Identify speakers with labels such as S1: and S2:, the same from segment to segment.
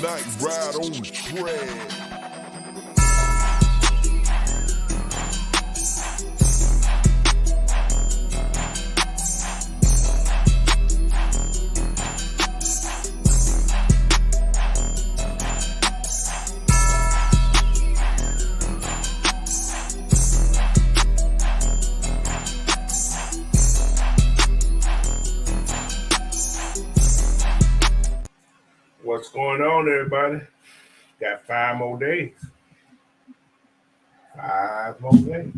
S1: Night ride on the track.
S2: What's going on, everybody? Got 5 more days. 5 more days.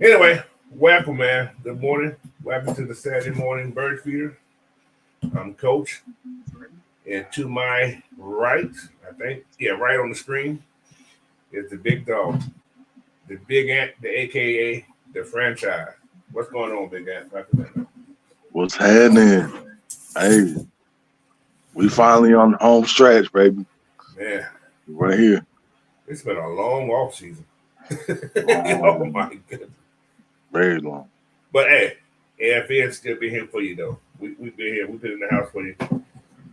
S2: Anyway, welcome, man. Good morning. Welcome to the Saturday morning bird feeder. I'm Coach. And to my right, right on the screen, is the big dog, the big ant, the AKA the franchise. What's going on, big ant?
S3: What's happening? Hey, we finally on the home stretch, baby.
S2: Man,
S3: right here.
S2: It's been a long off season. Oh my goodness,
S3: very long.
S2: But hey, AFN still be here for you though. We've been here. We've been in the house for you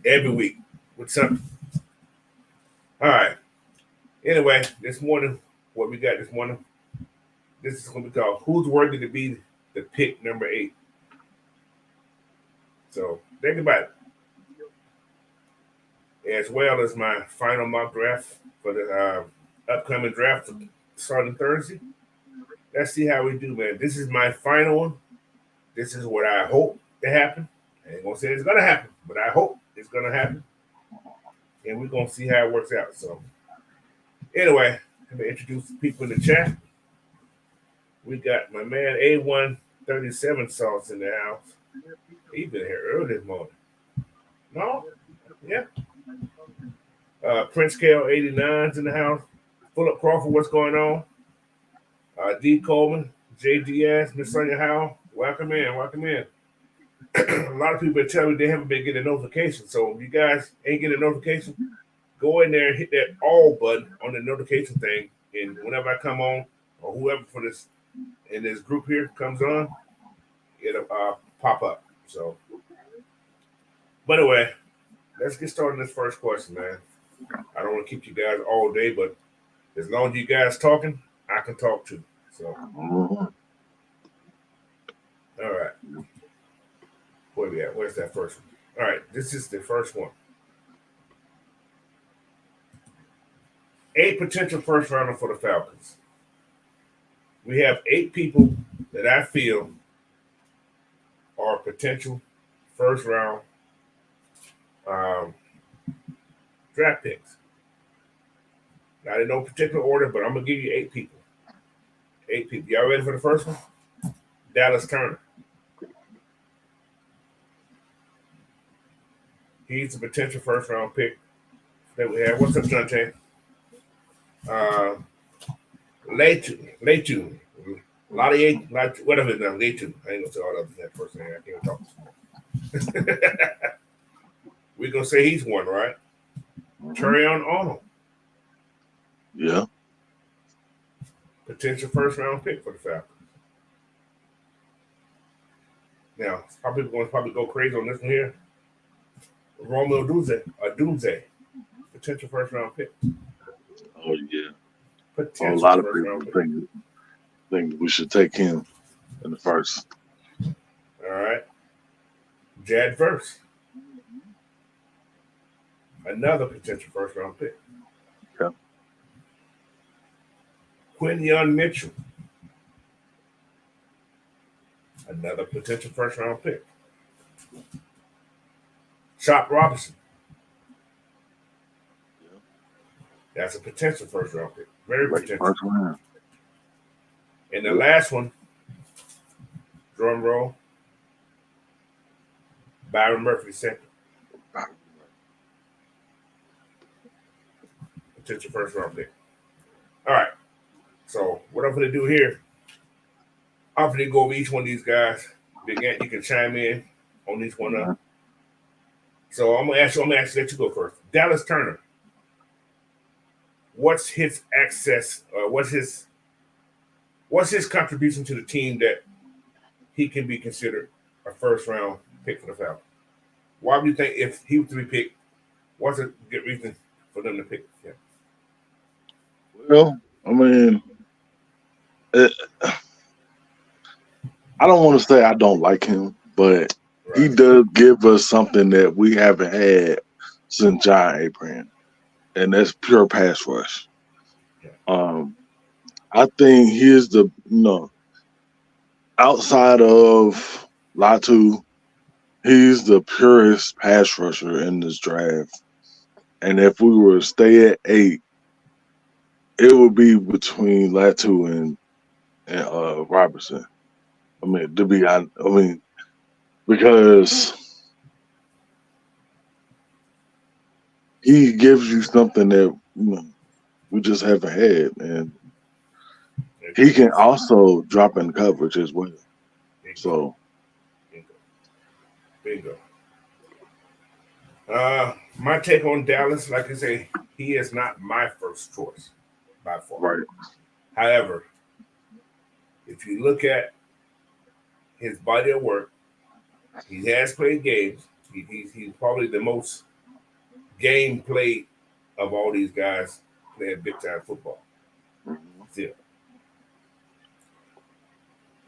S2: every week with something. All right. Anyway, this morning, what we got this morning, this is going to be called "Who's Worthy to Be the Pick Number 8." So think about it. As well as my final mock draft for the upcoming draft starting Thursday. Let's see how we do, man. This is my final one. This is what I hope to happen. I ain't gonna say it's gonna happen, but I hope it's gonna happen. And we're gonna see how it works out. So anyway, let me introduce the people in the chat. We got my man A137 Sauce in the house. He been here early this morning. No? Yeah. Prince Kale 89's in the house. Philip Crawford, what's going on? D. Coleman, JGS, Miss Sonia Howell, welcome in. A lot of people tell me they haven't been getting a notification. So if you guys ain't getting a notification, go in there and hit that all button on the notification thing. And whenever I come on, or whoever for this in this group here comes on, it'll pop up. So, but anyway, let's get started on this first question, man. I don't want to keep you guys all day, but as long as you guys talking, I can talk too. So, all right. Where we at? Where's that first one? All right, this is the first one. 8 potential first rounder for the Falcons. We have 8 people that I feel are potential first round draft picks. Not in no particular order, but I'm gonna give you 8 people. 8 people. Y'all ready for the first one? Dallas Turner. He's a potential first round pick that we have. What's up, Unchained? Leighton. Whatever his name, Leighton. I ain't gonna say all that first name. I can't talk. We're gonna say he's one, right? Terrion Arnold.
S3: Yeah.
S2: Potential first round pick for the Falcons. Now, some people going to probably go crazy on this one here. Romeo Dunze, potential first round pick.
S3: Oh yeah.
S2: Potential
S3: a lot of people think we should take him in the first.
S2: All right. Jad Verse. Another potential first round pick.
S3: Yeah.
S2: Quinyon Mitchell. Another potential first round pick. Chop Robinson.
S3: Yeah.
S2: That's a potential first round pick. Very potential.
S3: First round.
S2: And the last one, drum roll, Byron Murphy second. Potential first round pick. All right. So what I'm going to do here, I'm going to go over each one of these guys. Big Ant, you can chime in on each one up. So I'm going to actually let you go first. Dallas Turner. What's his access? What's his contribution to the team that he can be considered a first round pick for the Falcons? Why would you think if he was to be picked, what's a good reason for them to pick him?
S3: Well, I mean, it, I don't want to say I don't like him, but he
S2: Right.
S3: does give us something that we haven't had since John Abraham, and that's pure pass rush.
S2: Yeah.
S3: I think he's the outside of Latu, he's the purest pass rusher in this draft. And if we were to stay at 8, it would be between Latu and Robertson. I mean, to be honest, because he gives you something that we just haven't had, and he can also drop in coverage as well.
S2: Bingo.
S3: So
S2: Bingo. Bingo. My take on Dallas, like I say, he is not my first choice by far.
S3: right,
S2: However, if you look at his body of work, he has played games. He's probably the most game played of all these guys playing big time football. Still.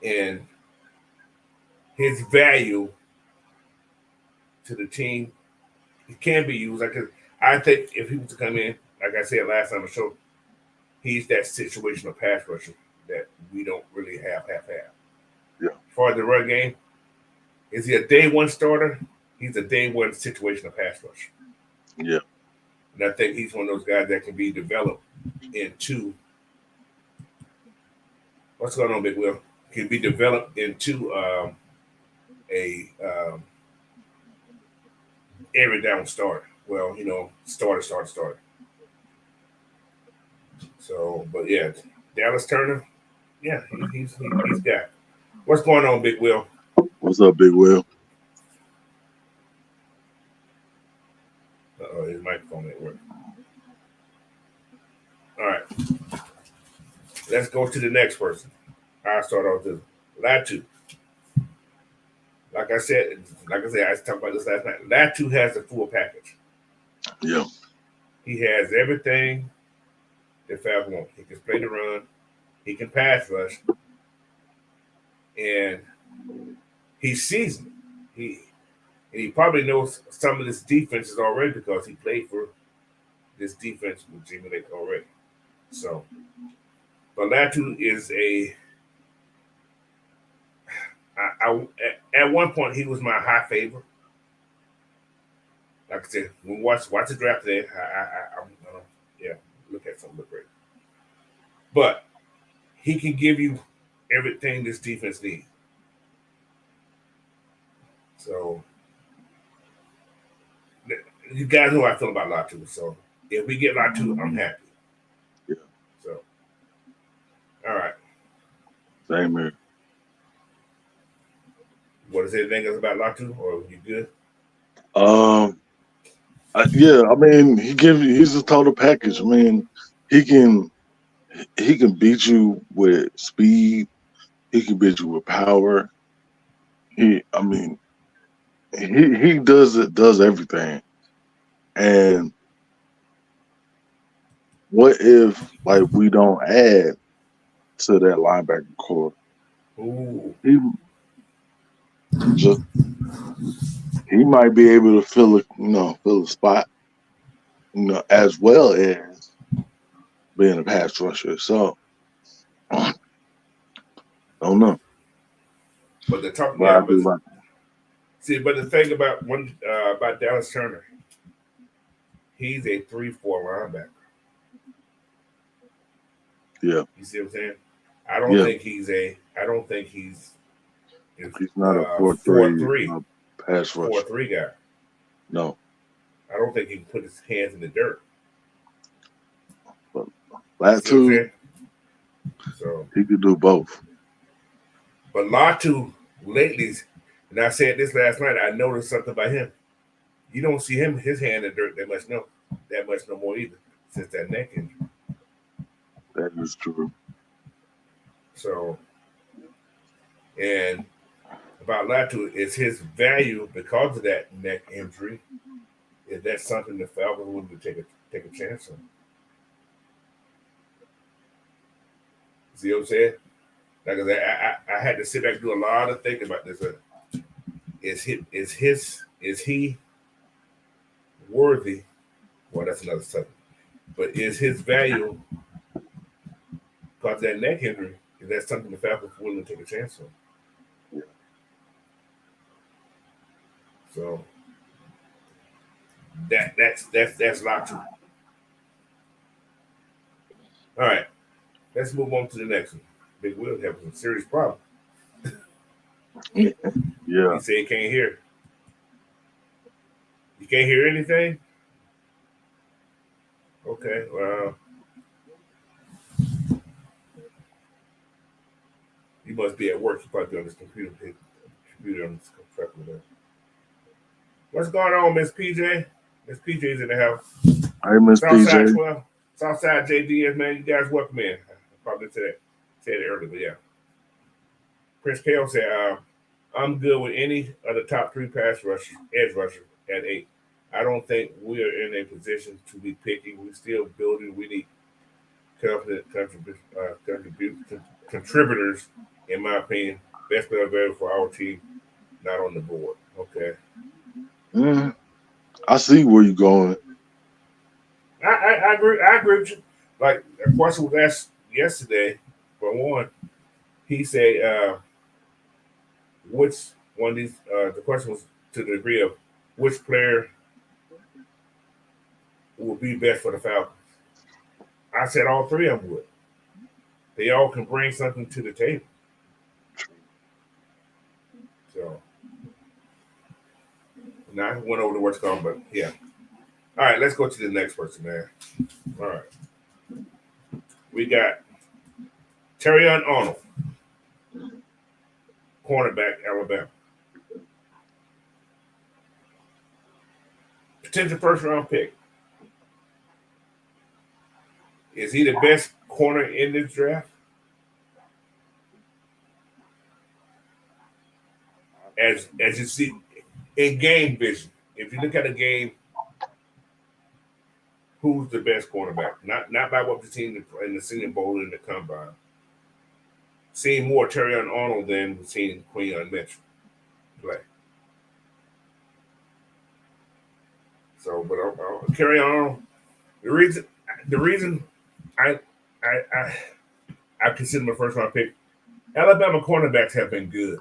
S2: And his value to the team, it can be used. I think if he was to come in, like I said last time on the show, he's that situational pass rusher that we don't really have half.
S3: yeah,
S2: As far as the run game, is he a day one starter? He's a day one situational pass rusher.
S3: yeah,
S2: And I think he's one of those guys that can be developed into what's going on, Big Will? Can be developed into a every down starter. Well, starter. So, but yeah, Dallas Turner, yeah, he's got. What's going on, Big Will?
S3: What's up, Big Will?
S2: His microphone ain't working. All right, let's go to the next person. I'll start off with Latu. I talked about this last night. Latu has the full package.
S3: Yeah,
S2: He has everything that Fab wants. He can play the run. He can pass rush, and he's seasoned. He probably knows some of this defenses already because he played for this defense with Jimmy Lake already. So, but Latu is at one point he was my high favorite. Like I said, when watch the draft today, yeah, look at some look great. But he can give you everything this defense needs. So you guys know how I feel about Latu. So if we get Latu, I'm happy.
S3: yeah,
S2: So all right.
S3: same here.
S2: What is anything else about Latu? Or you good?
S3: Um, yeah, I mean, he's a total package. I mean, he can he can beat you with speed. He can beat you with power. I mean, he does everything. And what if like we don't add to that linebacker core?
S2: Ooh.
S3: He just he might be able to fill a spot, as well as being a pass rusher. So I don't know.
S2: But the talk,
S3: But I
S2: yeah, but
S3: do like
S2: see, but the thing about Dallas Turner, he's a 3-4 linebacker.
S3: yeah.
S2: You see what I'm saying?
S3: Yeah.
S2: I don't think he's
S3: He's not a
S2: 4
S3: 4-3
S2: 3
S3: pass
S2: 4
S3: rusher.
S2: 3 guy.
S3: No.
S2: I don't think he can put his hands in the dirt.
S3: But
S2: You see what I'm
S3: Latu,
S2: saying? So,
S3: he could do both.
S2: but Latu lately, and I said this last night, I noticed something about him. You don't see his hand in the dirt that much no more either since that neck injury.
S3: That is true.
S2: So, and about Latu is his value because of that neck injury Is that something the Falcons would take a chance on? See what I'm saying? Like I had to sit back and do a lot of thinking about this. Is he worthy? Well, that's another subject. But is his value because of that neck injury? Is that something the Falcons are willing to take a chance on? So that's a lot too. All right, let's move on to the next one. Big Will having a serious problem.
S3: Yeah.
S2: He said he can't hear. You can't hear anything? Okay, well, you must be at work. You probably be on this computer on this computer. What's going on, Miss PJ? Miss PJ's in the house.
S3: Hey, Miss
S2: Southside
S3: PJ.
S2: 12. Southside JDS, man. You guys welcome in. I probably said it earlier, but yeah. Prince Kale said, I'm good with any of the top three edge rushers at 8. I don't think we are in a position to be picky. We're still building. We need confident contributors, in my opinion. Best player available for our team, not on the board. Okay.
S3: I see where you're going.
S2: I agree. I agree with you. Like a question was asked yesterday. For one, he said, "Which one of these?" The question was to the degree of which player will be best for the Falcons. I said all three of them would. They all can bring something to the table. So, now I went over the what's called, but yeah. All right, let's go to the next person, man. All right, we got Terrion Arnold, cornerback, Alabama. Potential first round pick. Is he the best corner in this draft? As you see in game vision, if you look at a game, who's the best cornerback? Not by what we've seen in the Senior Bowl and the Combine. Seeing more Terrion Arnold than we've seen Quinion Mitchell play. So, but Terrion Arnold. The reason I I I consider him a first round pick. Alabama cornerbacks have been good.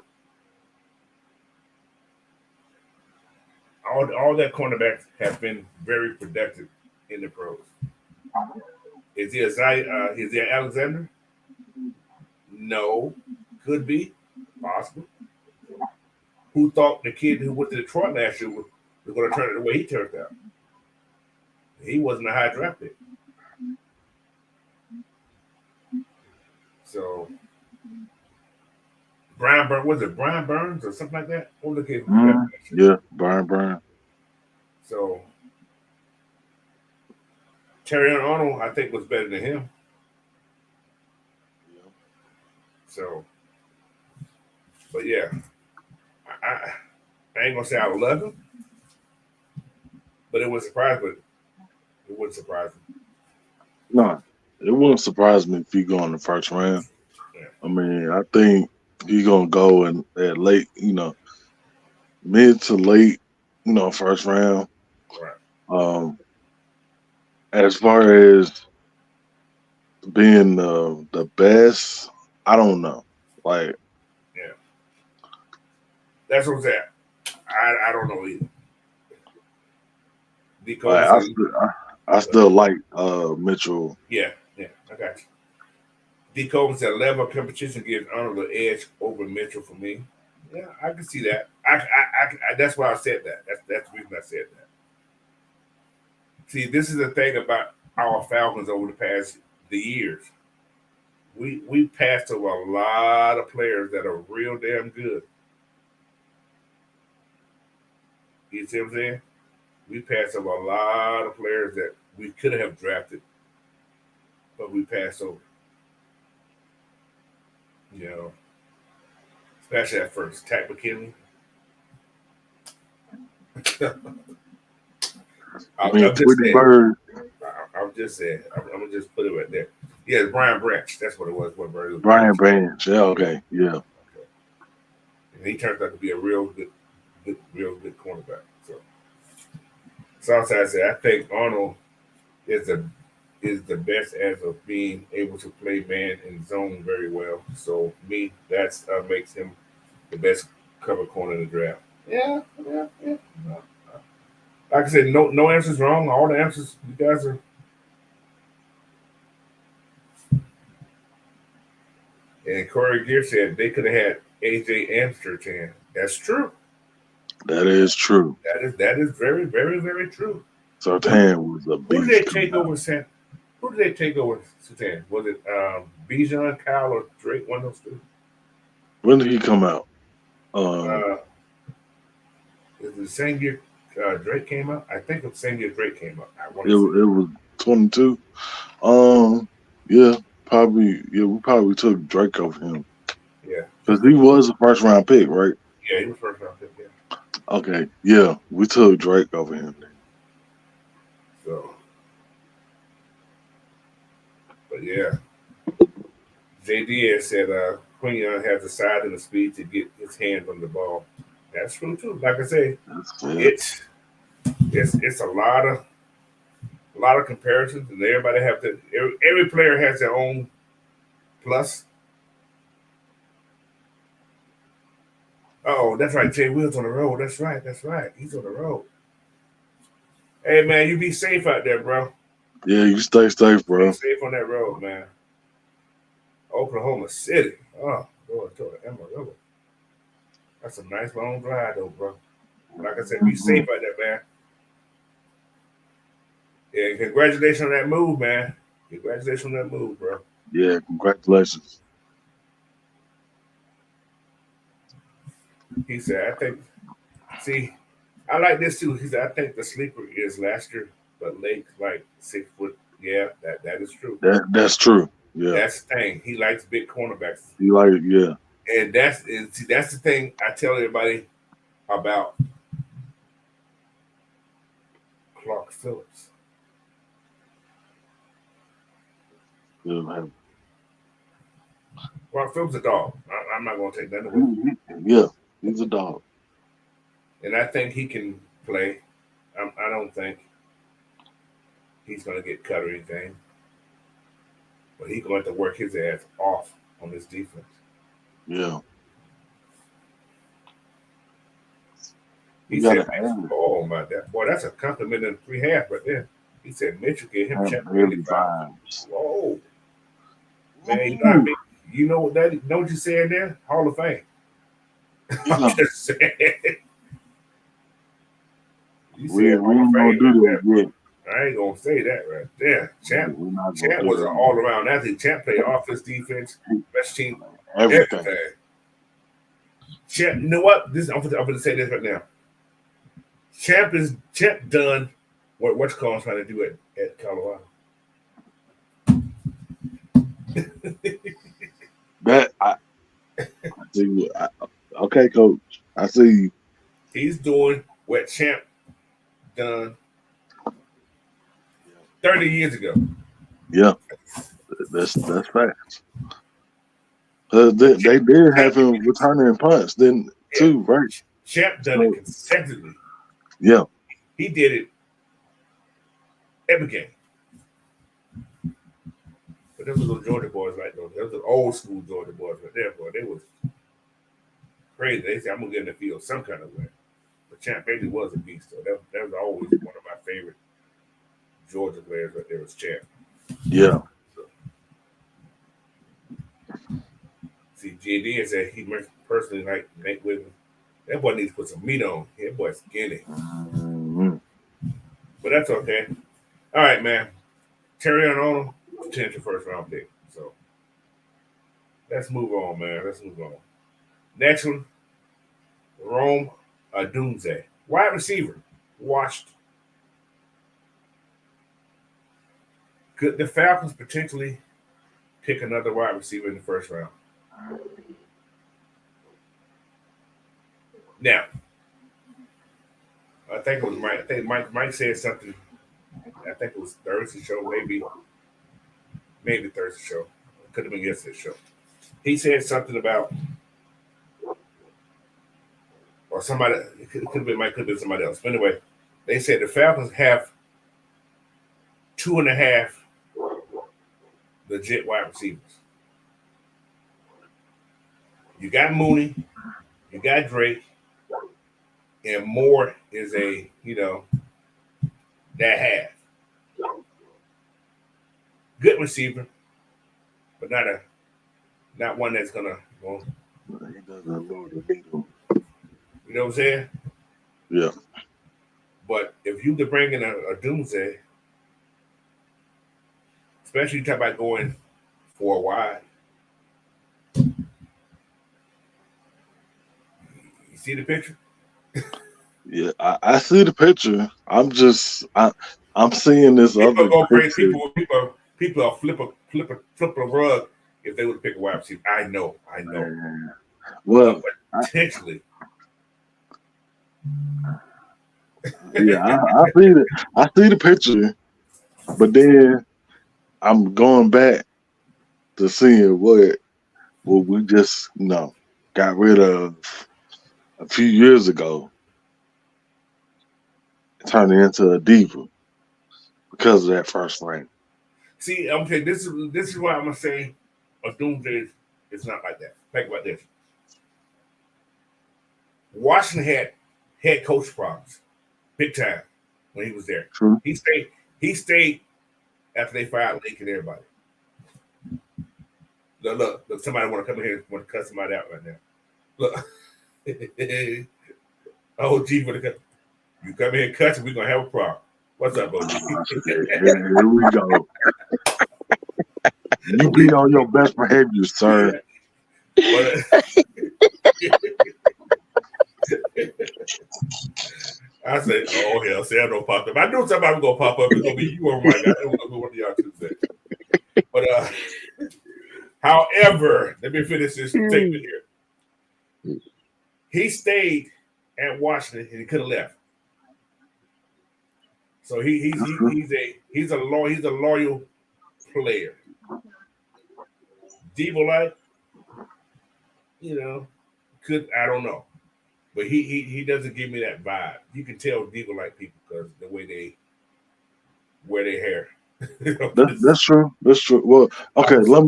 S2: All that cornerbacks have been very productive in the pros. Is he is he Alexander? No, could be possible. Who thought the kid who went to Detroit last year was going to turn it the way he turned out? He wasn't a high draft pick. So Brian Burns, was it Brian Burns or something like that? What was the kid who got
S3: Yeah, Brian.
S2: So Terry Arnold, I think, was better than him. So, but yeah, I ain't gonna say I love him, but it was surprising. It wouldn't surprise me.
S3: No, it wouldn't surprise me if he go in the first round.
S2: Yeah.
S3: I mean, I think he's gonna go in at late, mid to late, first round.
S2: Right.
S3: As far as being the best, I don't know. Like,
S2: Yeah. That's what's that. I don't know either. Because
S3: I still like Mitchell.
S2: Yeah, I got you. D. Coleman said level of competition gives Arnold the edge over Mitchell for me. Yeah, I can see that. That's why I said that. That's the reason I said that. See, this is the thing about our Falcons over the years. We passed over a lot of players that are real damn good. You see what I'm saying? We passed over a lot of players that we could have drafted, but we passed over. Especially at first. Tack McKinley.
S3: I mean,
S2: I'm just
S3: Tweety
S2: saying.
S3: Bird.
S2: I'm just saying. I'm gonna just put it right there. Yeah, it's Brian Branch. That's what it was. What Bird was
S3: Brian
S2: Branch.
S3: Branch. Yeah, okay. Yeah.
S2: Okay. And he turns out to be a real good cornerback. So Southside said, I think Arnold is the best as of being able to play man and zone very well. So me, that's makes him the best cover corner in the draft. Yeah. No. Like I said, no answers wrong. All the answers you guys are. And Corey Gear said they could have had AJ Amsterdam. That's true.
S3: That is true.
S2: That is very true. Who
S3: Sertan was a
S2: who did they
S3: beast
S2: take
S3: coming out.
S2: over? Who did they take over Satan? Was it Bijan, Kyle, or Drake? One of those two.
S3: When did he come out?
S2: Uh, is it the same year Drake came out? I think it's the same year Drake came out. I want
S3: it
S2: to say.
S3: it was 22. Um, yeah, probably. Yeah, we probably took Drake over him
S2: Yeah,
S3: because he was a first round pick, right?
S2: yeah, he was first round pick. Yeah.
S3: Okay, yeah, we took Drake over him.
S2: So, but yeah, JD has said Quinion has the size and the speed to get his hands on the ball. That's true too. Like I say,
S3: That's it.
S2: it's a lot of comparisons, and everybody have to. Every player has their own plus. Oh, that's right. Jay Will's on the road. That's right. That's right. He's on the road. Hey man, you be safe out there, bro.
S3: Yeah, you stay safe,
S2: Stay
S3: bro.
S2: safe on that road, man. Oklahoma City. Oh, going to the Amarillo. That's a nice long drive, though, bro. Like I said, be safe
S3: Mhm.
S2: out there, man. Yeah, congratulations on that move, man. Congratulations on that move, bro.
S3: Yeah, congratulations.
S2: He said, I think, see, I like this too. He said, I think the sleeper is Laster, but Lake's like 6 foot. Yeah, that is true.
S3: That's true. Yeah,
S2: That's the thing. He likes big cornerbacks.
S3: you like it. Yeah,
S2: And see, that's the thing I tell everybody about Clark Phillips.
S3: yeah, man.
S2: Clark Phillips a dog. I'm not going to take that away from him.
S3: Yeah, he's a dog.
S2: And I think he can play. I don't think he's going to get cut or anything, but he's going to have to work his ass off on this defense.
S3: Yeah,
S2: He
S3: you got
S2: said,
S3: to add
S2: "Oh my, boy, that's a compliment in 3.5 right there." He said, "Mitchell gave him
S3: have
S2: Champ Bailey
S3: early
S2: vibes."
S3: vibes.
S2: Whoa, man! You know what I
S3: Ooh,
S2: mean? You know what that? Know what you saying there? Hall of Fame. I'm
S3: yeah,
S2: just saying. You
S3: we
S2: said
S3: we
S2: Hall of
S3: ain't gonna
S2: Fame
S3: do
S2: right
S3: that
S2: there, bro.
S3: yet.
S2: I ain't gonna say that right there.
S3: We're not gonna
S2: Champ
S3: do
S2: was an
S3: that
S2: all around athlete. Champ played offense, defense,
S3: yet.
S2: best team,
S3: Everything.
S2: everything. Champ, you know what? I'm gonna say this right now. Champ done what's called trying to do at Colorado.
S3: That I see. Okay, coach. I see you.
S2: He's doing what Champ done 30 years ago.
S3: Yeah, that's facts.
S2: But
S3: They did
S2: Champ,
S3: have him returning punts then
S2: yeah,
S3: too, right?
S2: Champ done it
S3: So
S2: consecutively.
S3: yeah,
S2: He did it every game. But those little Georgia boys right those. Those are old school Georgia boys right there, boy. They was crazy. They said I'm gonna get in the field some kind of way. But Champ Bailey was a beast, though. That was always one of my favorite Georgia players right there was Champ.
S3: yeah.
S2: So, see, JD said he personally like Nate Wiggins. That boy needs to put some meat on. That boy's skinny.
S3: Mhm.
S2: But that's okay. All right, man. Terry on him, potential first round pick. So let's move on, man. Let's move on. Next one, Rome Doomsday. Wide receiver. Washed. Could the Falcons potentially pick another wide receiver in the first round? Now, I think it was Mike. I think Mike said something. I think it was Thursday show, maybe Thursday show. Could have been yesterday's show. He said something about, or somebody. It could have been Mike. Could have been somebody else. But anyway, they said the Falcons have 2.5 legit wide receivers. You got Mooney, you got Drake, and Moore is a that half. Good receiver, but not one that's gonna go.
S3: He doesn't move the needle.
S2: You know what I'm saying?
S3: Yeah.
S2: But if you could bring in a Doomsday, especially you talk about going for a wide. You see the picture?
S3: Yeah, I see the picture. I'm seeing this
S2: People
S3: other
S2: go crazy.
S3: picture.
S2: People are flip a rug if they would pick a wide receiver. I know.
S3: Well,
S2: But potentially.
S3: yeah, I see it. I see the picture, but then I'm going back to seeing what we just got rid of a few years ago, turning into a diva because of that first rank.
S2: See, okay, this is why I'm gonna say a Doomsday is not like that. Think about this. Washington had head coach problems, big time, when he was there.
S3: True.
S2: He stayed after they fired Lake and everybody. Look, somebody want to come in here and want to cut somebody out right now. Look. Oh, gee, you come here and cut it, we're gonna have a problem. What's up, OG?
S3: Here we go. You be on your best behavior, sir.
S2: I said, oh hell, Sam don't pop up. I knew somebody was gonna pop up. It's gonna be you or Mike. I knew it was gonna be one of y'all two things. But however, let me finish this statement here. He stayed at Washington and he could have left. So he's a loyal player. Devo like, I don't know. But he doesn't give me that vibe. You can tell Devo like people because the way they wear their hair.
S3: That's true. That's true. Well, okay, let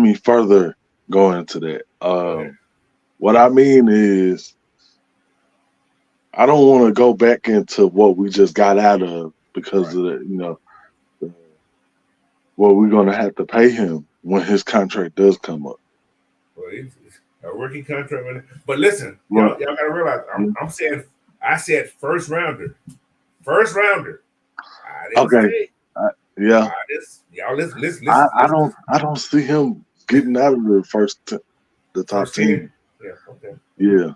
S3: me further go into that. What I mean is, I don't want to go back into what we just got out of because of what we're going to have to pay him when his contract does come up.
S2: Well, it's a rookie contract, but listen, y'all gotta realize, I said first rounder. I didn't say.
S3: Yeah.
S2: Listen.
S3: I don't see him getting out of the top 10.
S2: Yeah. Okay.
S3: Yeah.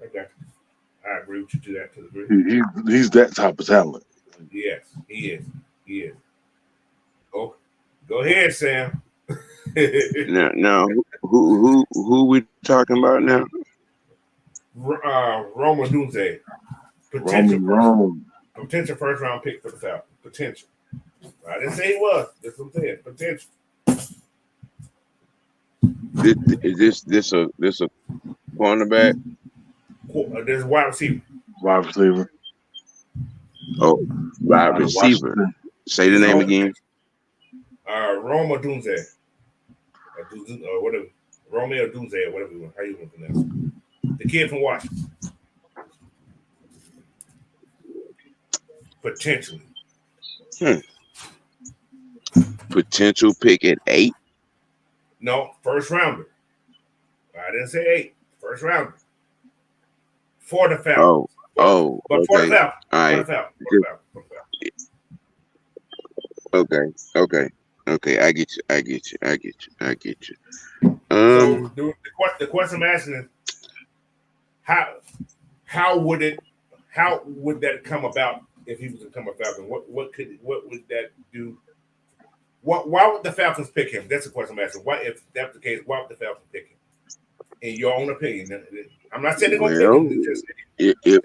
S2: Okay. I agree with you to the degree.
S3: He's that type of talent.
S2: Yes, he is. Oh, go ahead, Sam.
S4: Now, who we talking about now?
S2: Roma Dunze. Potential first round pick for the Falcons. Potential. I didn't say he was. That's what I'm saying. Potential.
S4: Is this a cornerback?
S2: There's a wide receiver.
S3: Wide receiver.
S4: Oh, wide receiver. Say the name again.
S2: Roma Dunze. Or whatever. Romeo Dunze or whatever how you want to pronounce it. The kid from Washington. Potentially.
S4: Potential pick at 8?
S2: No, first rounder. I didn't say 8. First rounder. For the Falcons.
S4: But
S2: for the Falcons.
S4: All right.
S2: For the Falcons. Okay. I get you. So the question I'm asking is, how would that come about if he was to become a Falcon? What would that do? Why would the Falcons pick him? That's the question I'm asking. Why, if that's the case, why would the Falcons pick him? In your own opinion, I'm not saying they're going to pick him.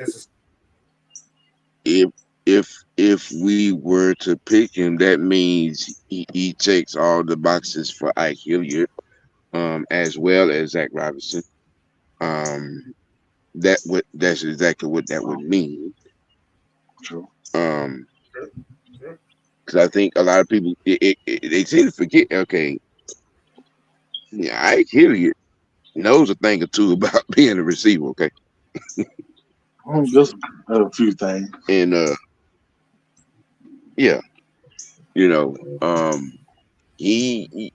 S4: if we were to pick him, that means he takes all the boxes for Ike Hilliard, as well as Zach Robinson. That's exactly what that would mean.
S3: True.
S4: Um,
S2: Sure, sure.
S4: because I think a lot of people they tend to forget. Okay, yeah, Ike Hilliard knows a thing or two about being a receiver. Okay,
S3: Just a few things.
S4: and yeah, you know, he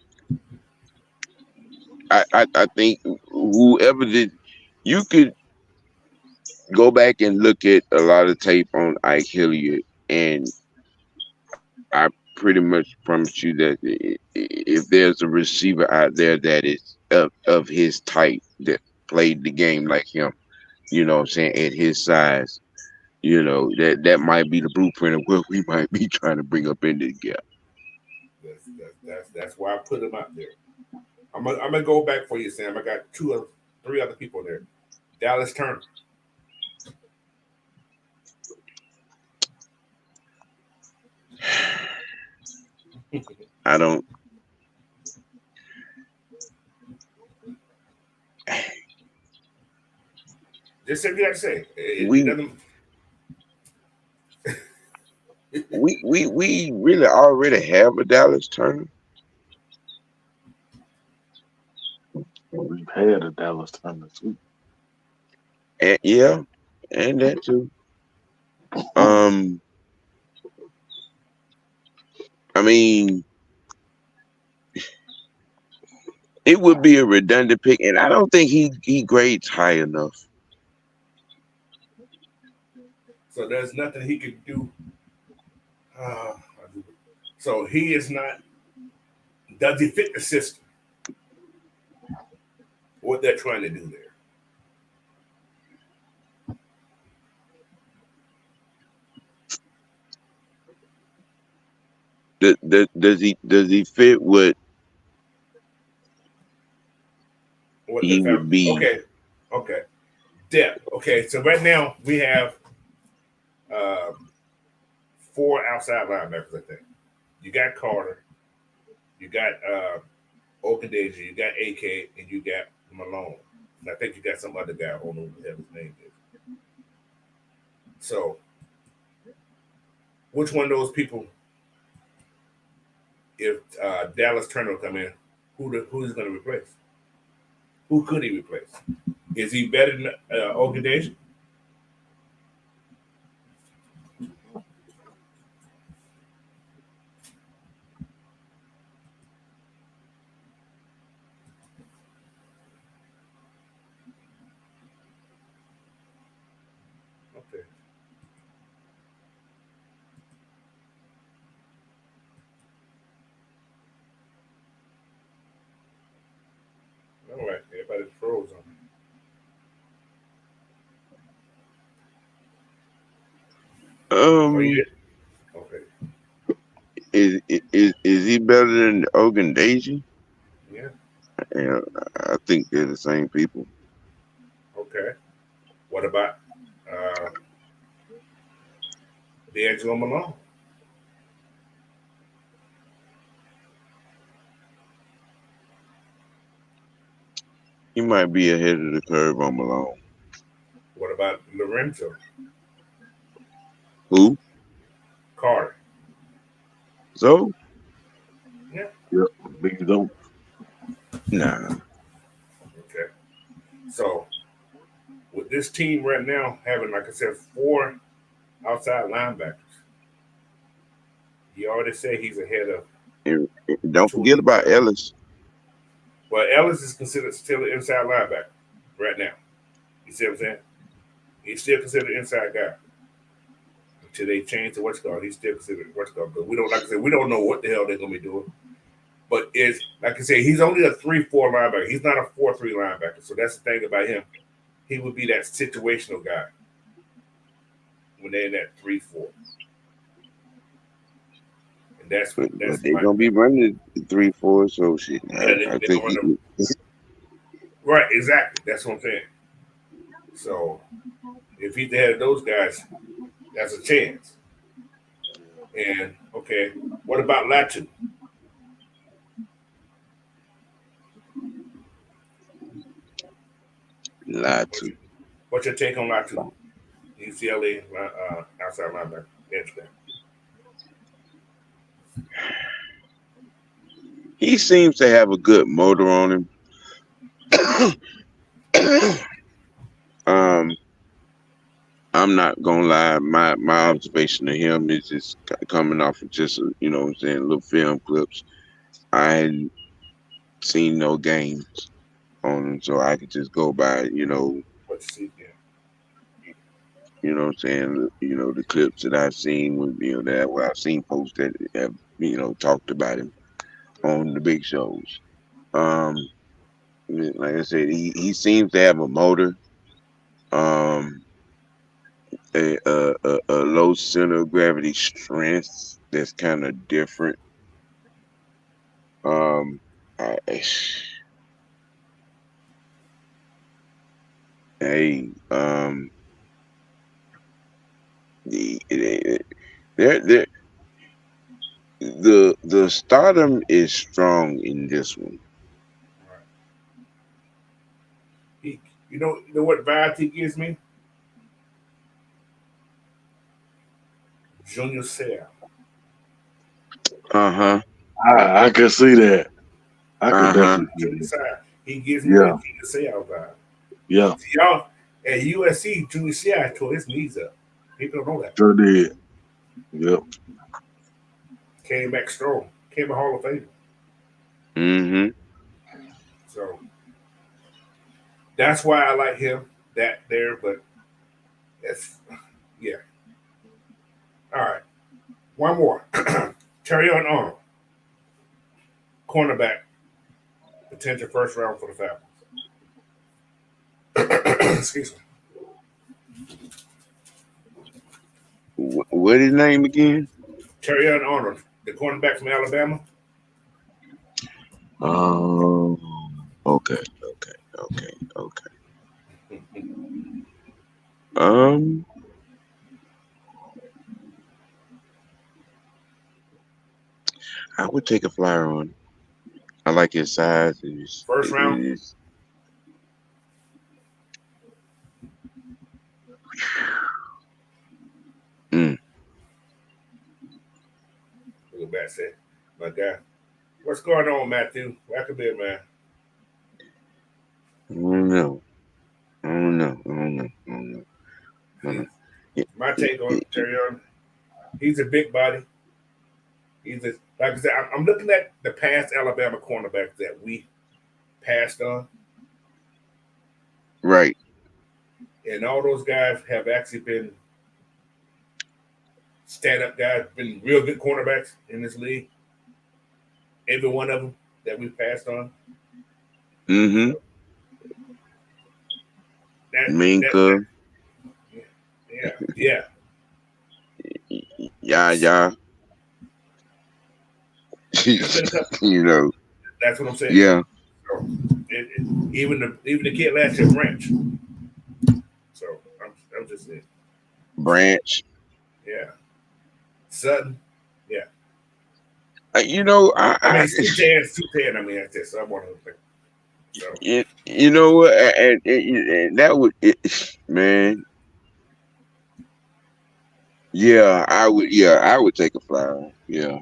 S4: I think whoever did, you could go back and look at a lot of tape on Ike Hilliard, and I pretty much promise you that if there's a receiver out there that is of his type that played the game like him, you know what I'm saying, at his size, you know, that might be the blueprint of what we might be trying to bring up in the gap.
S2: That's why I put him out there. I'm gonna go back for you, Sam. I got three other people there. Dallas Turner.
S4: I don't.
S2: Just say what you got to say. It
S4: We
S2: doesn't.
S4: we really already have a Dallas Turner.
S3: We've had a Dallas Turner too.
S4: And, yeah, and that too. Um, I mean, it would be a redundant pick, and I don't think he grades high enough.
S2: So there's nothing he can do. Uh, so he is not. Does he fit the system? What they're trying to do there?
S4: Does he fit what
S2: What they
S4: he
S2: found?
S4: would be?
S2: Okay, okay. Depth. Okay, so right now we have uh, four outside linebackers. I think you got Carter, you got Okadeji, you got AK, and you got Malone. And I think you got some other guy. I don't know what the hell his name is. So, which one of those people, if Dallas Turner come in, who's going to replace? Who could he replace? Is he better than Okadeji? Okay. All right. Everybody's froze on me. Are you
S4: Um,
S2: there? Okay.
S4: is he better than Ogundeji?
S2: Yeah.
S4: Yeah, I think they're the same people.
S2: Okay. What about uh, D'Angelo Malone?
S4: He might be ahead of the curve on Malone.
S2: What about Lorenzo
S4: Who?
S2: Carter?
S4: So?
S2: Yeah.
S3: Yep. Big dope.
S4: Nah.
S2: Okay. So with this team right now having, like I said, four outside linebackers, he already said he's ahead of
S4: And don't
S2: two of
S4: forget
S2: these
S4: about
S2: guys.
S4: Ellis.
S2: Well, Ellis is considered still an inside linebacker right now. You see what I'm saying? He's still considered an inside guy. Until they change to what's called, he's still considered what's called. But we don't, like I said, we don't know what the hell they're gonna be doing. But it's like I said, he's only a 3-4 linebacker. He's not a 4-3 linebacker. So that's the thing about him. He would be that situational guy when they're in that 3-4. And that's
S4: But
S2: that's
S4: they're
S2: my
S4: gonna be running 3-4, so shit.
S2: yeah,
S4: I
S2: they're
S4: think
S2: going to right, exactly. That's what I'm saying. So if he's ahead of those guys, That's a chance. And okay, what about Latu?
S4: Latu.
S2: What's your take on Latu? UCLA outside linebacker, edge back.
S4: He seems to have a good motor on him. um, I'm not gonna lie. My observation of him is just coming off of just you know what I'm saying, little film clips. I hadn't seen no games on him, so I could just go by
S2: What you see? Yeah.
S4: what I'm saying, the clips that I've seen with that where I've seen folks that have talked about him on the big shows. Um, like I said, he seems to have a motor. Um, a low center of gravity strength that's kind of different. Um, I, hey, the there the stardom is strong in this one.
S2: All right. You know what vibe he gives me? Junior Seau.
S4: Uh-huh.
S3: I can see that. I could
S4: Uh-huh.
S3: definitely see
S2: Junior
S3: that.
S2: Seau. He gives me
S3: Yeah,
S2: that Junior Seau vibe.
S3: yeah,
S2: See, y'all at USC, Junior Seau tore his knees up. People don't know that.
S3: sure did. Yep.
S2: Came back strong. Came a Hall of Fame.
S4: Mm-hmm.
S2: So that's why I like him. That there, but that's yeah. All right. One more. Terry Arnold, cornerback, potential first round for the Falcons. Excuse me.
S4: What his name again?
S2: Terry Arnold, the cornerback from Alabama.
S4: Um. Okay. Okay. Okay. Okay. Um. I would take a flyer on. I like his size.
S2: First round.
S4: Mm,
S2: Look back, said, my guy. What's going on, Matthew? Welcome in, man.
S4: I don't know. I don't know. I don't know. I don't know. I don't know. Yeah,
S2: My
S4: yeah,
S2: take on
S4: yeah.
S2: Terry Arnold, he's a big body. Like I said, I'm looking at the past Alabama cornerbacks that we passed on,
S4: Right.
S2: and all those guys have actually been stand-up guys, been real good cornerbacks in this league. Every one of them that we passed on.
S4: Mm-hmm.
S2: So that
S4: Minka.
S2: yeah.
S4: Yeah. Yeah.
S2: There's been a couple.
S4: you know.
S2: That's what I'm saying.
S4: Yeah.
S2: So even the kid last year, Branch. So I'm just saying,
S4: Branch.
S2: yeah. Sutton, yeah.
S4: You know.
S2: I mean, Sutan. I mean, that's just I want to. So
S4: You know what? And that would, man. Yeah, I would. Yeah, I would take a flyer. Yeah,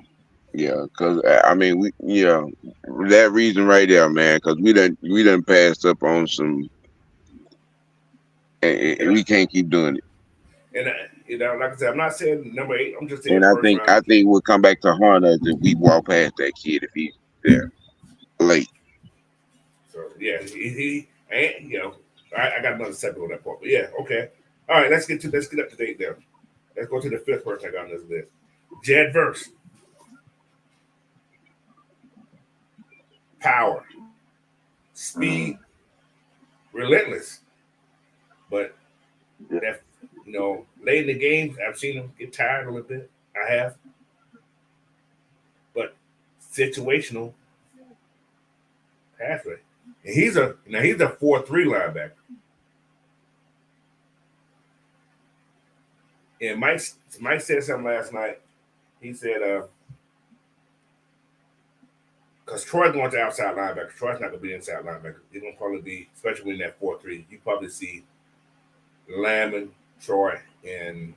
S4: yeah. Cause I mean, that reason right there, man. Cause we done passed up on some, and
S2: and
S4: we can't keep doing it.
S2: like I said, I'm not saying number 8. I'm just saying
S4: And I
S2: first
S4: think
S2: round.
S4: I think we'll come back to haunt us if we walk past that kid if he's there late.
S2: So yeah, he and I got another second on that part, but yeah, okay. All right, let's get up to date there. Let's go to the fifth person I got on this list. Jed Verse, power, speed, relentless, but
S3: Yeah.
S2: that late in the games, I've seen him get tired a little bit. I have, but situational pathway, and he's a 4-3 linebacker. And Mike said something last night. He said, because Troy going to outside linebacker. Troy's not going to be inside linebacker. He's going to probably be, especially in that 4-3, you probably see Lamb, Troy, and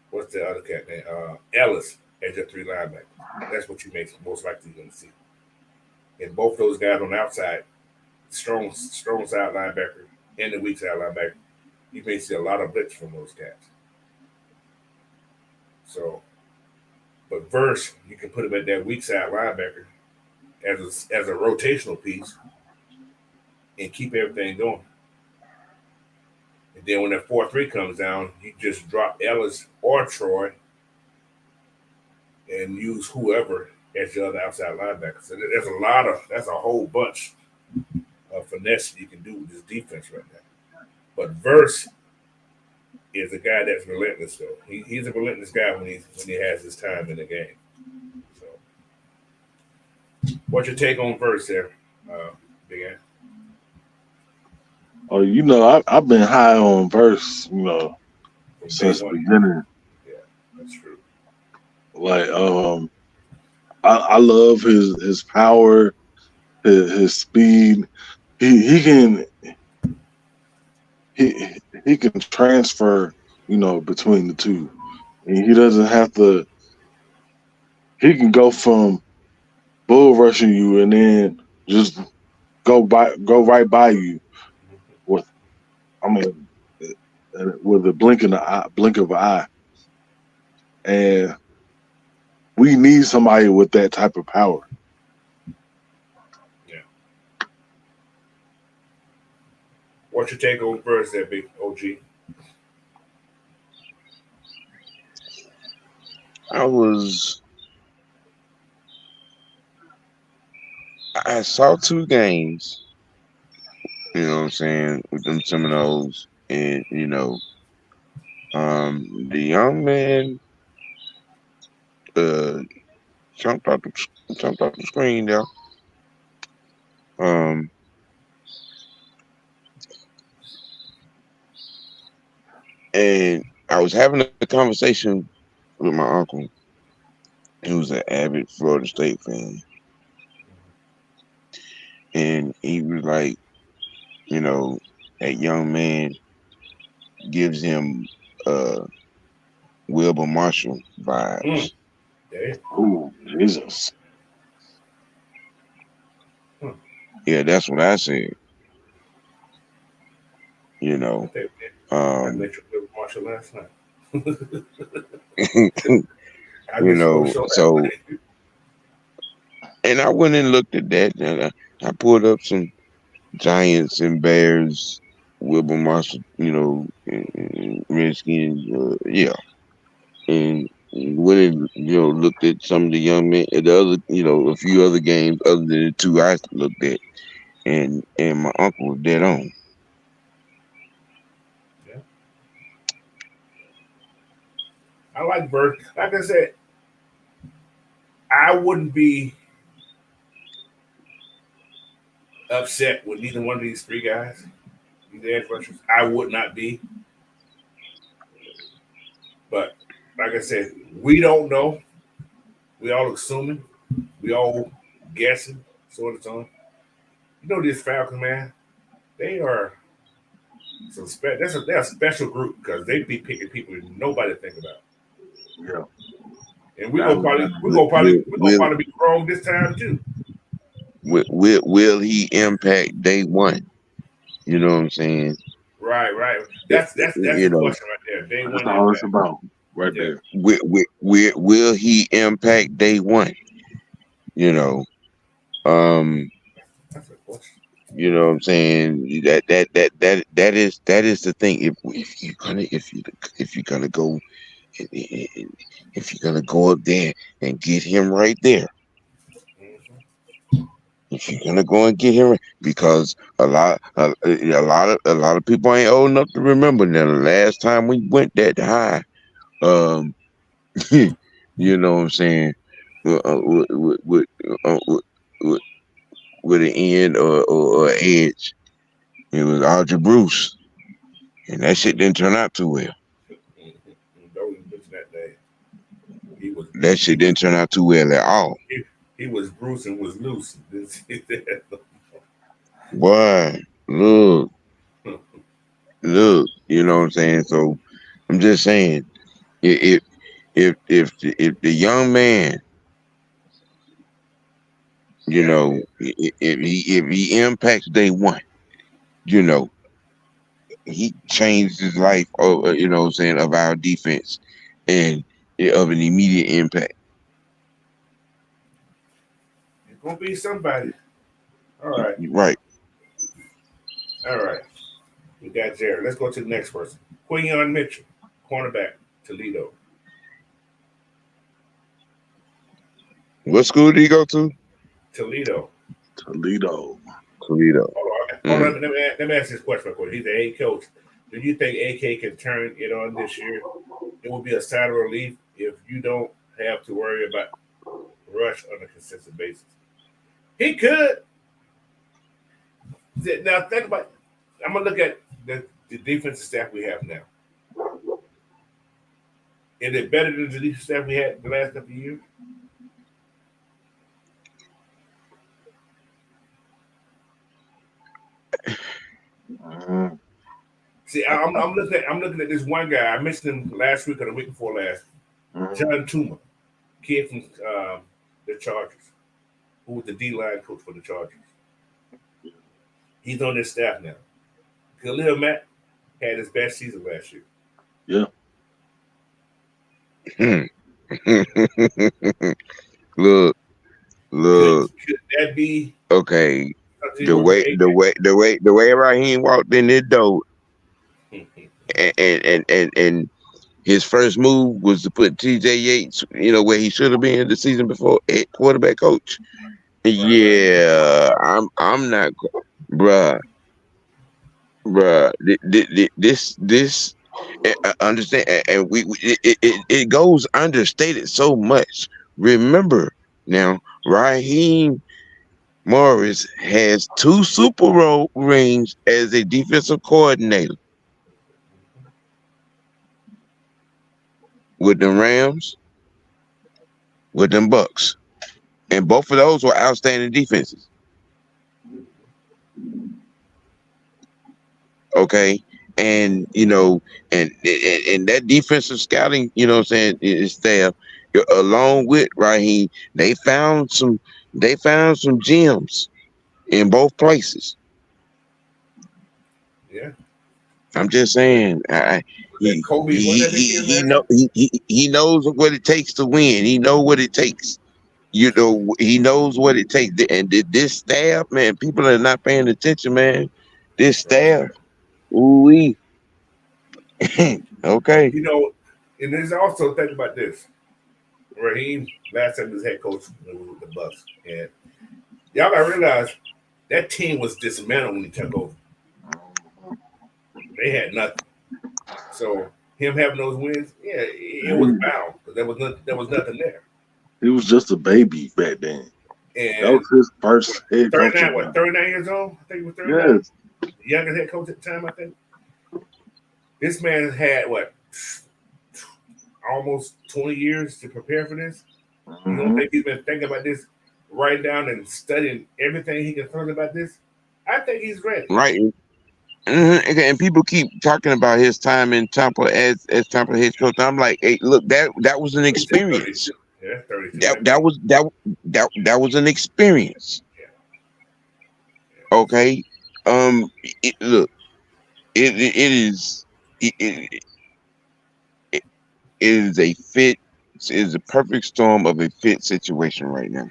S2: what's the other cat name? Ellis as your 3 linebacker. That's what you most likely going to see. And both those guys on the outside, strong side linebacker and the weak side linebacker, you may see a lot of blitz from those guys. So, but Verse, you can put him at that weak side linebacker as a rotational piece and keep everything going. And then when that 4-3 comes down, you just drop Ellis or Troy and use whoever as your other outside linebacker. So that's a whole bunch of finesse you can do with this defense right now. But Verse is a guy that's relentless, though. He's a relentless guy when he has his time in the game. So, what's your take on Verse there, Big Ant?
S3: Oh, I've been high on Verse, since the beginning.
S2: Yeah, that's true.
S3: Like, I love his power, his speed. He can transfer, between the two, and he doesn't have to. He can go from bull rushing you and then just go right by you with a blink of an eye. And we need somebody with that type of power.
S2: Yeah. What's your take on Verse there, Big OG?
S4: I saw 2 games, you know what I'm saying, with them Seminoles, and the young man jumped out the screen there. And I was having a conversation with my uncle, who's an avid Florida State fan. And he was like, that young man gives him Wilbur Marshall vibes.
S2: Yeah.
S3: Oh, Jesus.
S4: Yeah, that's what I said.
S2: I met you with Marshall last night.
S4: So, and I went and looked at that, and I pulled up some Giants and Bears, Wilbur Marshall, Redskins, yeah, and went and looked at some of the young men, the other, a few other games other than the 2 I looked at, and my uncle was dead on.
S2: Yeah. I like Verse. Like I said, I wouldn't be upset with neither one of these 3 guys, these edge rushers. I would not be. But like I said, we don't know. We all assuming. We all guessing, sort of on. This Falcons, man, they are they're a special group because they be picking people nobody think about.
S3: Yeah.
S2: And we're gonna probably be wrong this time too.
S4: Will he impact day one? You know what I'm saying?
S2: Right. That's the question right there. Day
S3: that's
S2: one.
S3: All it's about, right there.
S4: Will he impact day one?
S2: That's a question.
S4: You know what I'm saying? That is the thing. If you're gonna go up there and get him right there. If you're gonna go and get him, because a lot of people ain't old enough to remember that the last time we went that high, you know what I'm saying, with an end or edge, it was Audrey Bruce, and that shit didn't turn out too well. That shit didn't turn out too well at all.
S2: He was Bruce and was loose.
S4: Boy, look, you know what I'm saying? So I'm just saying, if if the young man, you know, if he impacts day one, you know, he changed his life, you know what I'm saying, of our defense and of an immediate impact.
S2: It's gonna be somebody. All right,
S4: Right.
S2: all right. We got Jared. Let's go to the next person. Quinion Mitchell, cornerback, Toledo.
S4: What school did he go to?
S2: Toledo.
S3: Toledo.
S4: Toledo.
S2: Hold on. Let me ask this question for you. He's a head coach. Do you think AK can turn it on this year? It will be a sigh of relief if you don't have to worry about rush on a consistent basis. He could. Now think about. I'm gonna look at the defensive staff we have now. Is it better than the defensive staff we had the last couple of years? See, I'm looking at this one guy. I mentioned him last week or the week before last. John Tuma, kid from the Chargers, who was the D-line coach for the Chargers. He's on this staff now. Khalil Mack had his best season last year.
S3: Yeah.
S4: Look.
S2: Could that be
S4: okay? The way Raheem walked in this door, and his first move was to put T.J. Yates, you know, where he should have been the season before, at quarterback coach. Yeah, I'm not, bruh. This understand, and it goes understated so much. Remember now, Raheem Morris has 2 Super Bowl rings as a defensive coordinator with the Rams, with them Bucks, and both of those were outstanding defenses. Okay, and you know, and that defensive scouting, you know what I'm saying, staff, along with Raheem, they found some gems in both places.
S2: Yeah,
S4: I'm just saying, he knows what it takes to win. He knows what it takes. You know, he knows what it takes. And this staff, man, people are not paying attention, man. This staff, ooh-wee. Okay.
S2: You know, and there's also think about this. Raheem last time he was head coach with the Bucks, and y'all gotta realize that team was dismantled when he took over. They had nothing. So him having those wins, yeah, it was bound because there was nothing there.
S3: He was just a baby back then.
S2: And
S3: that was his first head coach.
S2: 39 years old? I think he was 39.
S3: Yes.
S2: The youngest head coach at the time, I think. This man has had almost 20 years to prepare for this. You don't think he's been thinking about this, writing down and studying everything he can learn about this? I think he's ready.
S4: Right. And people keep talking about his time in Tampa as Tampa head coach. I'm like, hey, look, that was an experience.
S2: Yeah, 32.
S4: That was an experience.
S2: Yeah.
S4: Okay. Look, it is a fit. It is a perfect storm of a fit situation right now.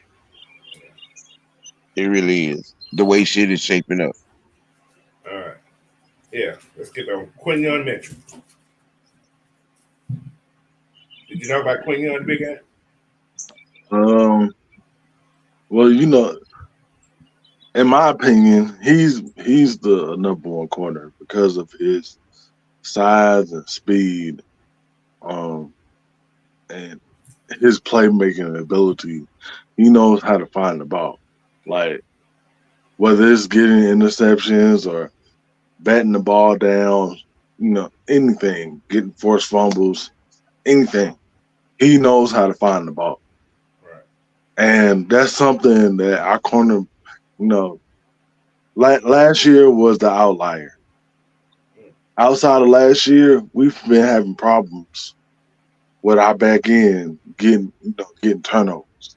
S4: It really is. The way shit is shaping up.
S2: All right. Yeah, let's get on Quinion Mitchell. Did you know about Quinion, big guy?
S3: Well, you know, in my opinion, he's the number one corner because of his size and speed, and his playmaking ability. He knows how to find the ball, like whether it's getting interceptions or batting the ball down, you know, anything, getting forced fumbles, anything. he knows how to find the ball.
S2: Right.
S3: And that's something that our corner, last year was the outlier. Outside of last year, we've been having problems with our back end getting turnovers.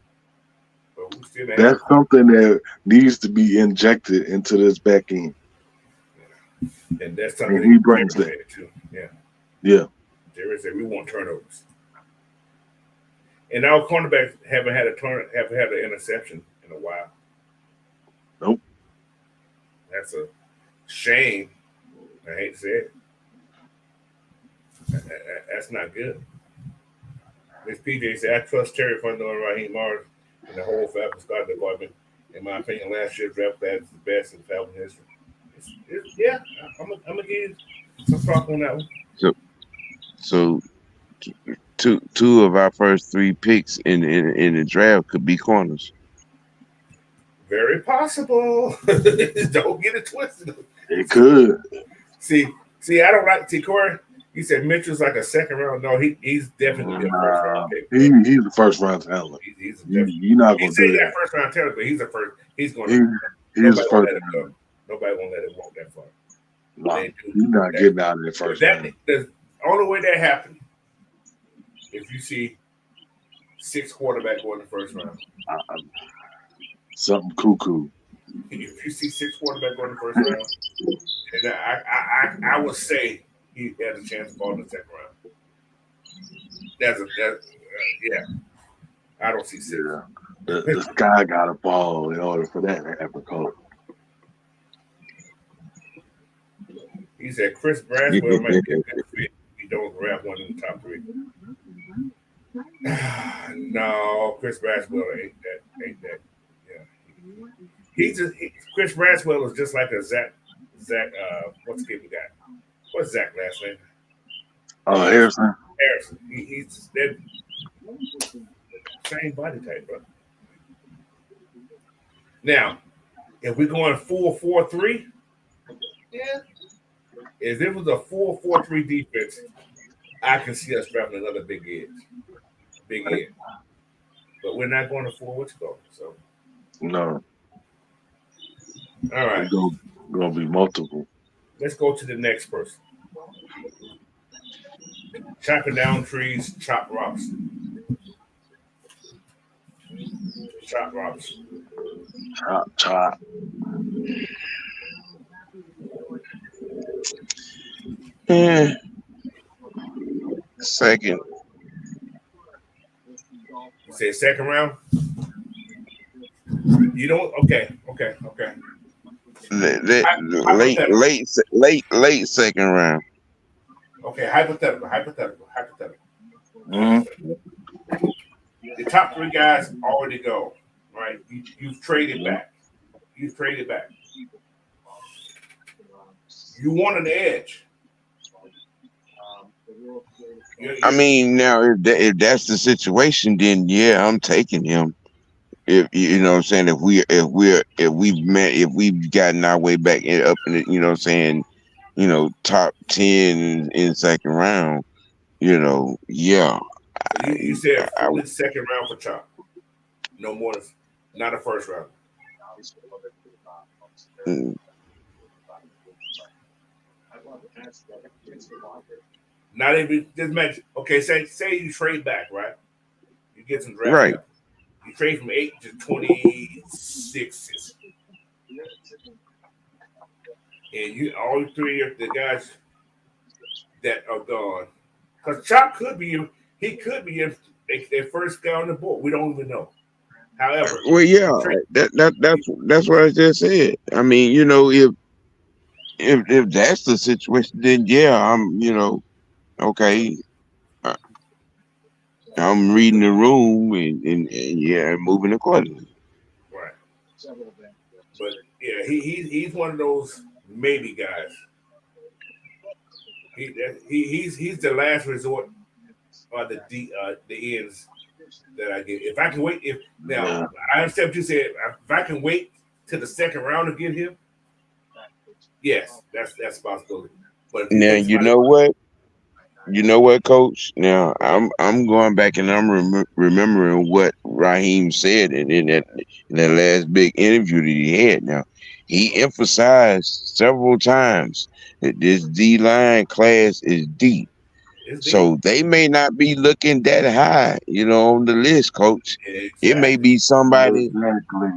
S2: But we still
S3: That's something that needs to be injected into this back end.
S2: And that's something
S3: And he brings that.
S2: too. Yeah.
S3: Yeah.
S2: There is that we want turnovers. And our cornerbacks haven't had an interception in a while.
S3: Nope.
S2: That's a shame. I hate to say it. That's not good. Miss PJ said, I trust Terry Fondo and Raheem Morris and the whole Falcons Scott department. In my opinion, last year's draft class is the best in Falcon history. Yeah, I'm gonna give you some talk on that one.
S4: So two of our first 3 picks in the draft could be corners.
S2: Very possible. Don't get it twisted.
S3: It could.
S2: See, I don't like Corey. You said Mitchell's like a second round. No, he's definitely a first round pick.
S3: He's the first round talent. You're not gonna do that.
S2: First round talent, but he's a first. He's going.
S3: He's the first.
S2: Nobody won't let him walk that far.
S3: No, you're not getting out of the first round.
S2: The only way that happens if you see 6 quarterbacks going in the first round.
S3: Something cuckoo.
S2: If you see 6 quarterbacks going in the first round, and I would say he has a chance to fall in the second round. Yeah. I don't see 6.
S3: Yeah. The sky got to fall in order for that to happen, Cole.
S2: He said Chris Braswell might be a good fit. He don't grab one in the top 3. No, Chris Braswell ain't that. Yeah, Chris Braswell is just like a Zach. What's the kid we got? What's Zach's last name?
S3: Harrison.
S2: He's that same body type, bro. Now, if we're going 4-4-3, yeah. If it was a 4-4-3 defense, I can see us drafting another big edge. But we're not going to 4. What's going? So
S3: no.
S2: All right.
S3: Gonna be multiple.
S2: Let's go to the next person. Chopping down trees, chop rocks. Chop rocks.
S3: Chop.
S4: Second.
S2: You say second round? You don't? Okay.
S4: Late second round.
S2: Okay, hypothetical.
S3: Mm-hmm.
S2: The top 3 guys already go, right? You've traded back. You want an edge.
S4: I mean, now if that's the situation, then yeah, I'm taking him. If you know what I'm saying, if we've gotten our way back up in the, you know what I'm saying, top 10 in second round, yeah.
S2: You said fully second round for Chop. No more, not a first round. Not even just mention. Okay, say you trade back, right? You get some draft.
S4: Right.
S2: Back. You trade from 8 to 26. And you all 3 of the guys that are gone. Because Chop could be their first guy on the board. We don't even know. However,
S4: well, yeah, that's what I just said. I mean, if that's the situation, then yeah, I'm okay. I'm reading the room and yeah, moving accordingly.
S2: Right. But yeah, he's one of those maybe guys. He's the last resort or the ends that I get. If I can wait, I understand what you said. If I can wait to the second round to get him, yes, that's a possibility. But
S4: now you know what? you know what, Coach? Now I'm going back and I'm remembering what Raheem said in that last big interview that he had. Now he emphasized several times that this D line class is deep,
S2: It's deep.
S4: so they may not be looking that high, on the list, Coach. It may
S2: Exactly.
S4: be somebody,
S3: Exactly.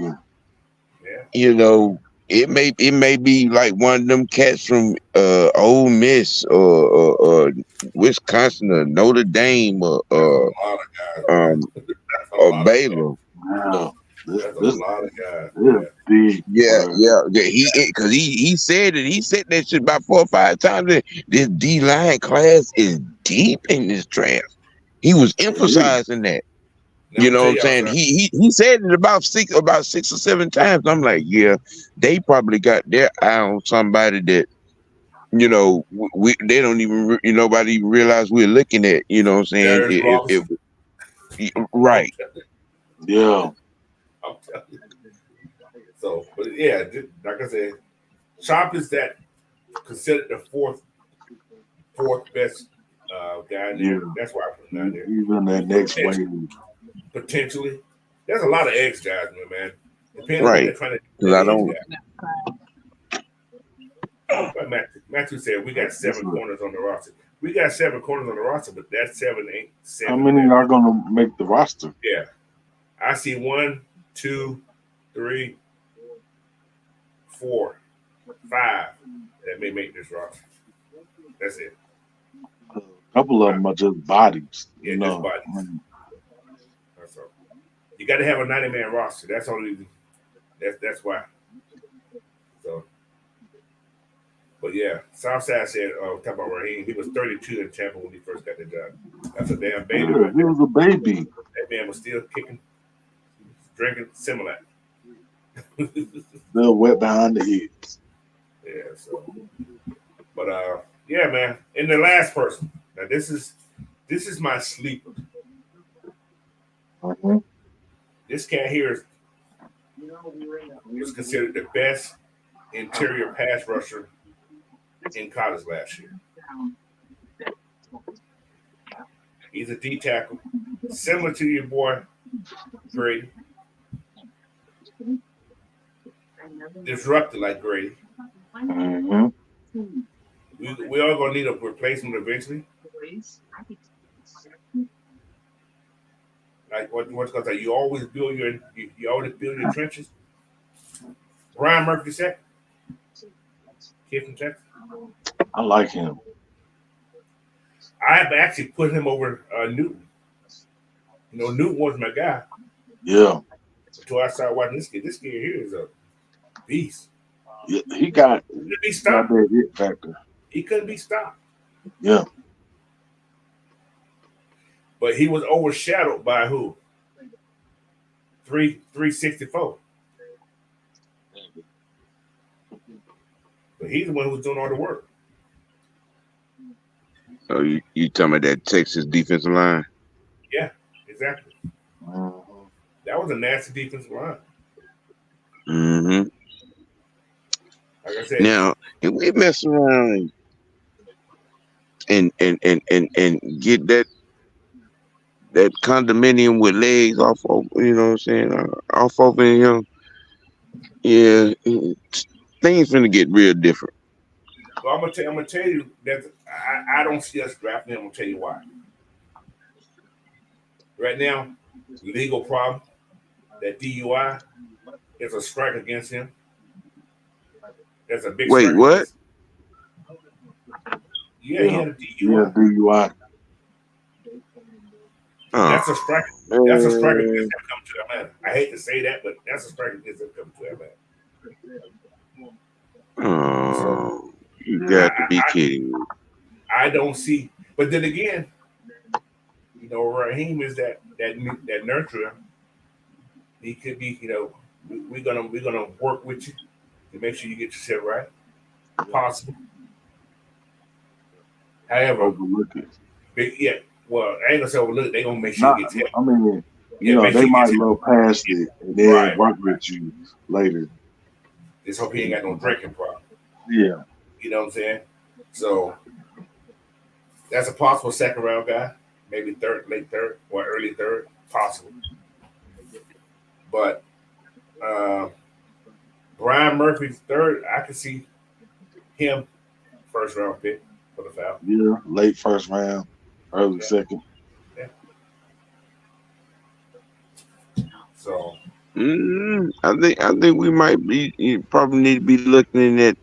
S2: Yeah.
S4: you know. It may be like one of them cats from Ole Miss or Wisconsin or Notre Dame or
S2: That's a lot of guys, boy.
S4: um
S2: That's a
S4: or
S2: lot of guys.
S4: Baylor.
S3: Yeah. This
S2: That's a
S3: this
S2: lot of guys.
S3: this
S2: Yeah.
S3: deep,
S4: Yeah,
S3: bro.
S4: yeah, yeah. He said it. He said that shit about 4 or 5 times. That this D line class is deep in this draft. He was
S3: It is.
S4: emphasizing that.
S2: Now I'm
S4: You
S2: gonna
S4: know
S2: tell
S4: what I'm
S2: y'all
S4: saying?
S2: something.
S4: He said it about six or seven times. I'm like, yeah, they probably got their eye on somebody that they don't even nobody even realize we're looking at. You know what I'm saying?
S2: Darius Robinson. I'm
S4: Right.
S2: telling you.
S3: Yeah.
S2: I'm telling you. So, but yeah, like I said, Chop is that considered the fourth best guy in
S3: Yeah.
S2: there. That's why I put him down there.
S3: He's in that next wave.
S2: Potentially, there's a lot of edge guys, man. Depending on what
S4: Right.
S2: they're trying to do
S4: Because
S2: with
S4: I
S2: that edge
S4: don't.
S2: guy. But Matthew said we got
S3: That's
S2: 7 corners on the roster. We got 7 corners on the roster, but that 7 ain't
S3: how
S2: 7
S3: many
S2: that.
S3: are gonna make the roster?
S2: Yeah, I see 1, 2, 3, 4, 5 that may make this roster. That's it.
S3: A couple of them are just bodies,
S2: Yeah, just bodies. That's all. You got to have a 90-man roster. That's only. That's why. So, but yeah, Southside said, talk about Raheem. He was 32 in Tampa when he first got the job. That's a damn baby
S3: Yeah,
S2: right
S3: he
S2: there.
S3: was a baby.
S2: That man was still kicking, drinking Similac.
S3: Still wet behind the ears.
S2: Yeah. So, but yeah, man. And the last person. Now this is my sleeper.
S3: Mhm.
S2: This cat here is considered the best interior pass rusher in college last year. He's a D tackle, similar to your boy Grady, disrupted like Grady.
S3: Mhm.
S2: We are gonna need a replacement eventually. Like what's gonna say? You always build you always build your trenches. Ryan Murphy said, kid from Texas.
S3: I like him.
S2: I have actually put him over Newton. Newton was my guy
S3: Yeah.
S2: until I started watching this kid. This kid here is a beast.
S3: Yeah, he got
S2: He couldn't be
S3: got
S2: stopped.
S3: that hit factor.
S2: He couldn't be stopped.
S3: Yeah.
S2: But he was overshadowed by who? 364. But he's the one who was doing all the work.
S4: Oh, you talking about that Texas defensive line?
S2: Yeah, exactly.
S3: Mhm.
S2: That was a nasty defensive line.
S4: Mm-hmm.
S2: Like I said,
S4: Now, if we mess around and get that condominium with legs off of, what I'm saying, off of him, yeah, things finna get real different.
S2: well, I'm gonna tell you that I don't see us drafting him. I'm gonna tell you why. Right now, legal problem. That DUI is a strike against him. That's a big
S4: Wait,
S2: strike
S4: what?
S2: against him. Yeah, he
S3: Yeah.
S2: had a
S3: Yeah,
S2: DUI.
S3: DUI.
S4: Oh,
S2: That's a strike. That's a strike against
S4: man.
S2: him coming to Atlanta. I hate to say that, but that's a strike against him coming to Atlanta. So
S4: Oh, you
S2: I,
S4: got to be kidding me.
S2: I don't see. But then again, Raheem is that nurturer. He could be. We're gonna work with you to make sure you get yourself right. Possible. However,
S3: Overlook it.
S2: yeah. Well, I ain't gonna say overlook. They gonna make sure
S3: Not
S2: he gets hit.
S3: I mean,
S2: Yeah, make
S3: they
S2: sure he
S3: might
S2: gets hit.
S3: look past it and then
S2: Right.
S3: work with you later.
S2: Just hope he ain't got no drinking problem.
S3: Yeah.
S2: You know what I'm saying? So That's a possible second round guy, maybe third, late third, or early third, possible. But uh, Brian Murphy's third, I can see him first round pick for the Falcons.
S3: Yeah, late first round, early
S2: Yeah,
S3: second.
S2: yeah. So
S4: I think we might be you probably need to be looking at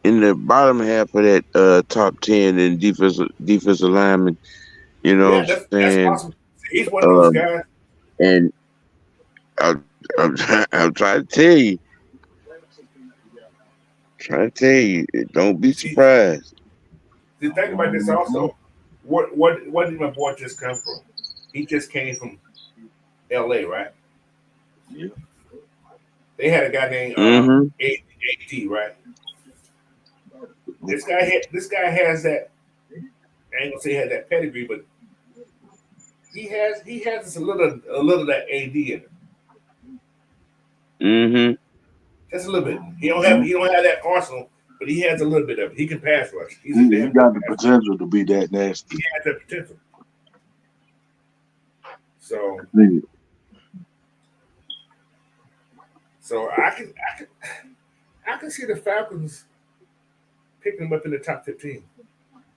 S4: in the bottom half of that top 10 in defensive lineman. You know
S2: yeah,
S4: what I'm
S2: that's
S4: saying?
S2: possible. He's one of those
S4: Um,
S2: guys.
S4: and I'm trying to tell you, don't be
S2: See,
S4: surprised.
S2: the thing about this also, what did my boy just come from? He just came from L.A., right?
S3: Yeah.
S2: They had a guy named
S4: Mm-hmm.
S2: AT, right? This guy has that. I ain't gonna say he had that pedigree, but he has just a little of that AD in him,
S4: Mm-hmm.
S2: just a little bit.
S3: Mhm.
S2: He don't have that arsenal, but he has a little bit of it. He can pass rush. He's a
S3: He
S2: damn good
S3: got the
S2: pass.
S3: potential to be that
S2: He
S3: nasty.
S2: has that potential. So
S3: Yeah.
S2: so I can see the Falcons picking him up in the top 15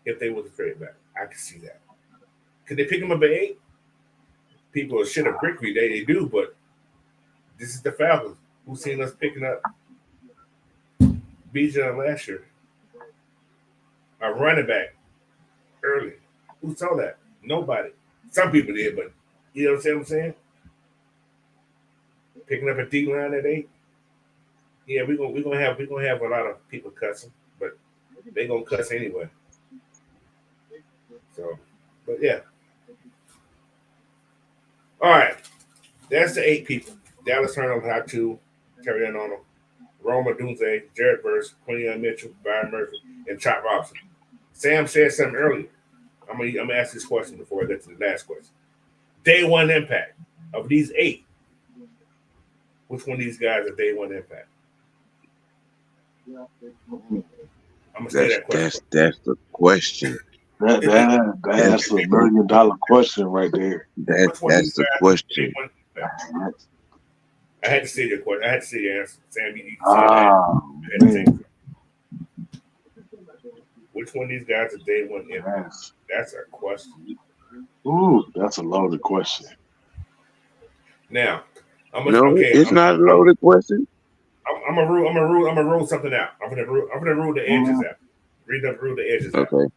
S2: if they was to trade back. I can see that. Could they pick him up at 8? People should have bricked me. They do, but this is the Falcons who seen us picking up Bijan last year, a running back early. Who saw that? Nobody. Some people did, but you know what I'm saying? Picking up a D line at 8. Yeah, we're gonna have a lot of people cussing, but they gonna cuss anyway. So, but yeah. All right, that's the 8 people. Dallas Turner, Hot 2, Terry Arnold, Roma Dunze, Jared Verse, Quinion Mitchell, Byron Murphy, and Chop Robinson. Sam said something earlier. I'm gonna ask this question before I get to the last question. Day one impact of these 8. Which one of these guys are day one impact? I'm gonna say
S4: That's
S2: that question.
S4: that's that's the question.
S3: That's
S4: That's
S3: $1 million question right there.
S4: that
S2: Which one of these
S4: that's the
S2: guys is day
S4: question.
S2: one impact? I had to say your question. I had to say your answer. Sam, you saw that.
S3: Ah
S2: I had to say
S3: man,
S2: which one of these guys is day one impact?
S3: that's
S2: That's a question.
S3: that's a loaded question.
S2: Now, I'm gonna
S4: No,
S2: okay.
S4: it's not a loaded question.
S2: I'm gonna rule something out. I'm gonna rule the edges
S3: Mhm.
S2: out. Rule the edges out
S4: Okay.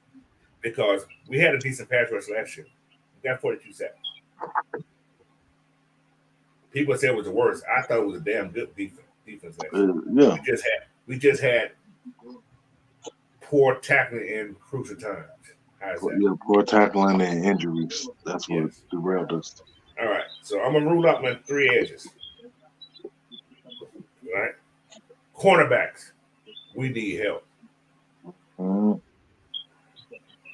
S2: because we had a decent pass rush last year. We got 42 sacks. People said it was the worst. I thought it was a damn good defense last year.
S3: Yeah,
S2: We just had poor tackling in crucial times. How's that?
S3: yeah, poor tackling and injuries. That's what
S2: Yes.
S3: derailed us.
S2: All right. So I'm gonna rule out my 3 edges. All right. Cornerbacks. We need help.
S3: Mhm.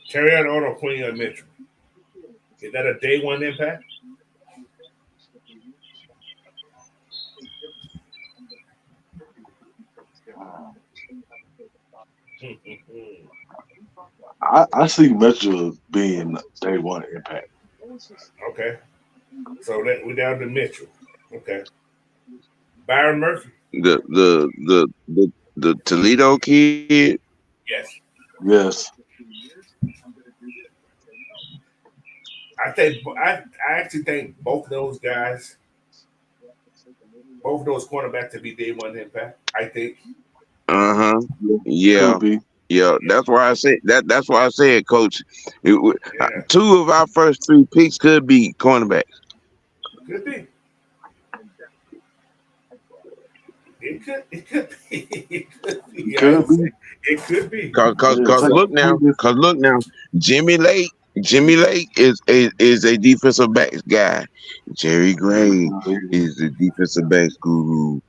S2: Terry Arnold, Quinion Mitchell. Is that a day one impact?
S3: I see Mitchell being day one impact.
S2: Okay. So we're down to Mitchell. Okay. Byron Murphy.
S4: The Toledo kid.
S2: Yes.
S3: Yes.
S2: I actually think both of those guys, both of those cornerbacks to be day one impact. I think.
S4: Uh-huh.
S3: Yeah.
S4: Yeah.
S3: Could be.
S4: Yeah.
S2: Yeah.
S4: That's why I said that. That's why I said, Coach.
S2: Yeah.
S4: 2 of our first 3 picks could be cornerbacks.
S2: Could be. It could be. It could be. I
S3: Could
S2: ain't
S3: be.
S2: saying it could be.
S3: Yeah,
S4: Cause
S3: take
S4: look now.
S3: previous.
S4: Cause look now. Jimmy Lake. Jimmy Lake is a defensive backs guy. Jerry Gray is the defensive backs guru.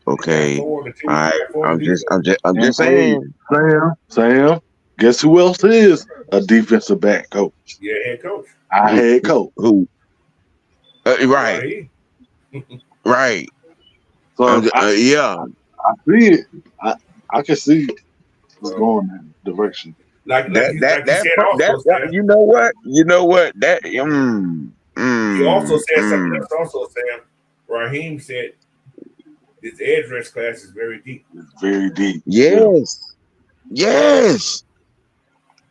S2: They got
S4: Okay.
S2: 4 on the
S4: All
S2: team. They
S4: right.
S2: got 4 on
S4: I'm
S2: the
S4: just
S2: defense.
S4: I'm just I'm
S3: And
S4: just
S3: hey,
S4: saying.
S3: Sam, guess who else is a defensive back coach?
S2: Yeah, head coach.
S3: Our
S4: Who
S3: head coach.
S4: who right.
S2: Raheem.
S4: Right.
S3: So
S4: Yeah.
S3: I see it. I can see it's
S2: So
S3: going that direction.
S2: Like you said also, Sam.
S4: you know what that
S2: He also said something else. Also, Sam. Raheem said this edge rush class is very deep.
S3: It's very deep. Yeah.
S4: Yes.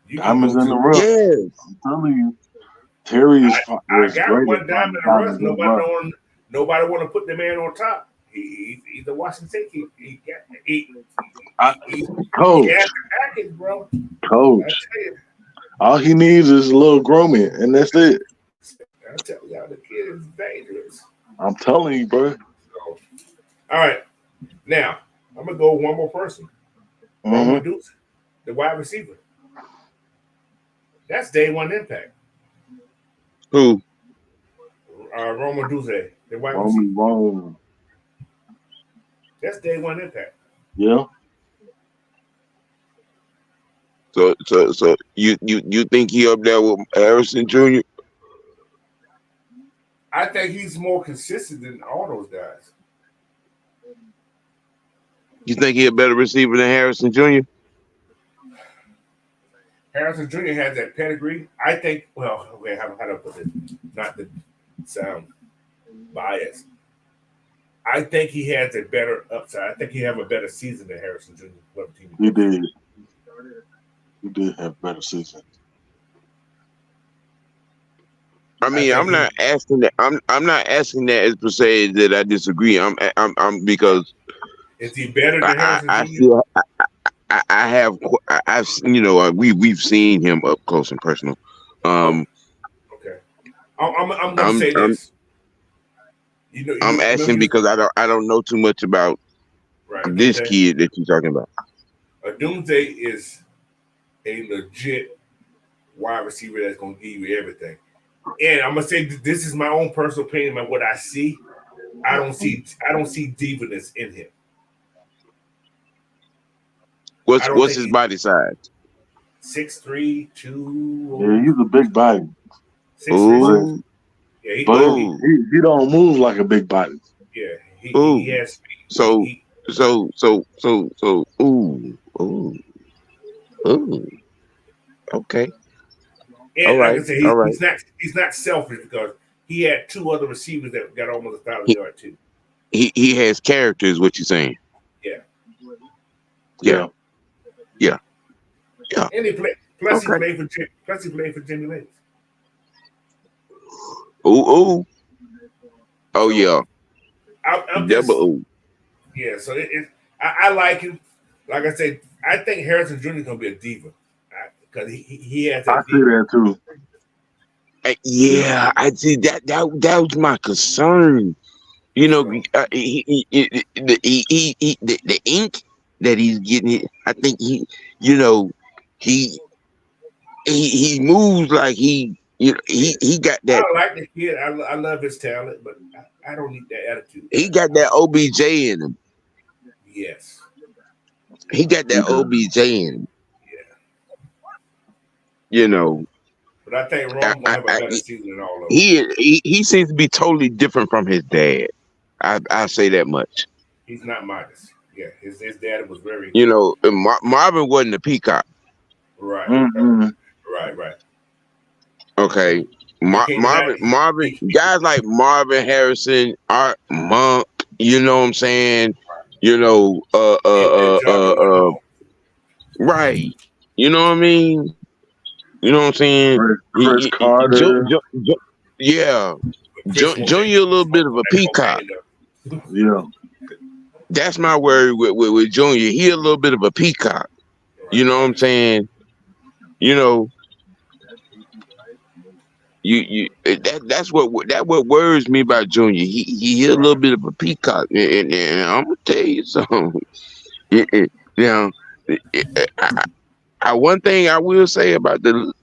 S2: You can
S3: Diamonds
S2: go
S3: in the
S2: to.
S3: rough.
S4: Yes.
S3: I'm telling you, Terry
S2: I
S3: was
S2: got
S3: great
S2: one
S3: at
S2: diamond in the
S3: diamonds
S2: rush.
S3: in the rough.
S2: Nobody want to put the man on top. He's the Washington State. He
S3: Coach,
S2: has the package, bro. I
S3: coach.
S2: tell you,
S3: All he needs is a little grooming, and that's it.
S2: I tell y'all, the kid is dangerous.
S3: I'm telling you, bro.
S2: So, all right, now I'm gonna go with one more person. Roma
S3: Mm-hmm.
S2: Dukes, the wide receiver. That's day one impact.
S4: Who?
S2: Roma Duze, the wide receiver.
S3: Wrong.
S2: That's day one impact.
S3: Yeah.
S4: So you think he up there with Harrison Jr.?
S2: I think he's more consistent than all those guys.
S4: You think he a better receiver than Harrison Jr.?
S2: Harrison Jr. has that pedigree. I think. Well, okay, how do I put it? Not to sound biased. I think he has a better upside. I think he have a better season than Harrison Jr.
S3: He did. He did have better season.
S4: I mean, I'm not asking that. I'm not asking that as per se that I disagree. I'm because
S2: is he better than Harrison
S4: I
S2: Jr.?
S4: feel I've we've seen him up close and personal.
S2: Okay, I'm gonna say this.
S4: I'm asking because I don't know too much about this kid that you're talking about.
S2: Doomsday is a legit wide receiver that's gonna give you everything. And I'm gonna say this is my own personal opinion of what I see. I don't see divaness in him.
S4: What's his body size?
S2: 6'3", 2.
S3: Yeah, he's a big body.
S2: 6'3". Yeah,
S3: he don't move like a big body.
S2: Yeah, he has speed.
S4: So okay.
S2: And
S4: all right,
S2: like I said, he's not selfish because he had two other receivers that got almost 1,000 yards too.
S4: He has character, is what you're saying. Yeah.
S2: And he played. Plus he played for Jimmy Lake.
S4: Oh yeah.
S2: I'm just, yeah. So I like him. Like I said, I think Harrison Jr. is gonna be a diva because he has.
S3: I see that too.
S4: Yeah, I see that. That was my concern. You know, the ink that he's getting. I think he moves like he got that.
S2: I like the kid. I love his talent, but I don't need that attitude.
S4: He got that OBJ in him.
S2: Yes.
S4: He got that OBJ in him.
S2: Yeah. But I think Rome will have a better season than all of them.
S4: He seems to be totally different from his dad. I say that much.
S2: He's not modest. Yeah, his dad was very.
S4: Marvin wasn't a peacock.
S2: Right.
S3: Mm-hmm.
S2: Right.
S4: Okay. Marvin, guys like Marvin Harrison, Art Monk, you know what I'm saying? Right. You know what I mean? You know what I'm saying?
S3: Chris Carter.
S4: Yeah. Junior a little bit of a peacock.
S3: Yeah.
S4: That's my word with Junior. He a little bit of a peacock. You know what I'm saying? That's what worries me about Junior. He a little bit of a peacock, and I'm gonna tell you something. One thing I will say about the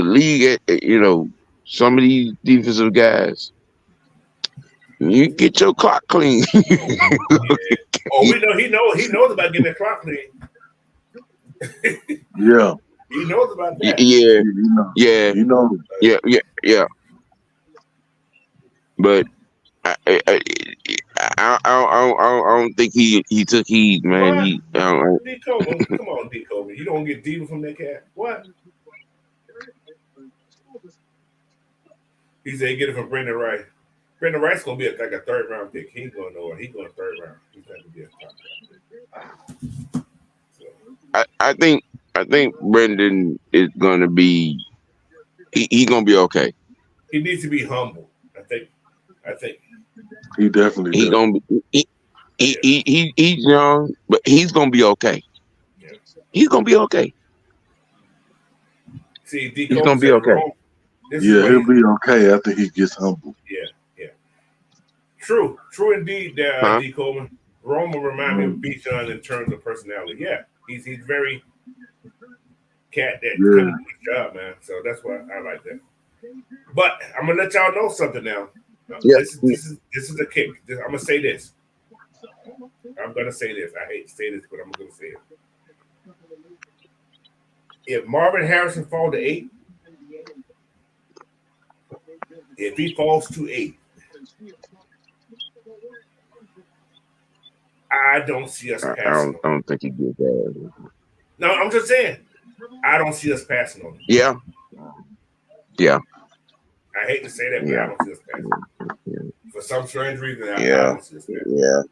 S4: league, some of these defensive guys, you get your clock clean.
S2: Oh, we know he knows about getting the clock clean.
S3: Yeah.
S2: He knows about that.
S4: Yeah. But I don't think he took heed, man.
S2: What?
S4: He I don't-
S2: D Coleman, come on, D Coleman. You don't get diva from that cat. What? He said he get it from Brendan Rice. Brendan Rice gonna be like a third round pick. He ain't going nowhere. He going third round. He's not gonna be a top pick. So,
S4: I think Brendan is gonna be he gonna be okay.
S2: he needs to be humble. I think.
S3: He definitely
S4: He
S3: does.
S4: gonna be
S2: Yeah.
S4: he's young, but he's gonna be okay.
S2: Yeah.
S4: He's gonna be okay.
S2: See, D
S4: He's
S2: Coleman
S4: gonna be
S2: said
S4: okay.
S2: wrong. This is
S3: Yeah,
S2: what
S3: he'll be okay after he gets humble.
S2: Yeah. True indeed,
S4: Huh?
S2: D Coleman. Rome will remind me of Bijan in terms of personality. Yeah, he's very cat that
S3: Yeah.
S2: kind of good job, man. So that's why I like that. But I'm gonna let y'all know something now.
S4: Yeah.
S2: This is a kick. I'm gonna say this. I'm gonna say this. I hate to say this, but I'm gonna say it. If Marvin Harrison fall to 8, if he falls to 8, I don't see us passing
S4: I
S2: on.
S4: don't think he did that.
S2: No, I'm just saying. I don't see us passing on him.
S4: Yeah. Yeah.
S2: I hate to say that, but I don't see us passing. For some strange reason, I don't see us passing.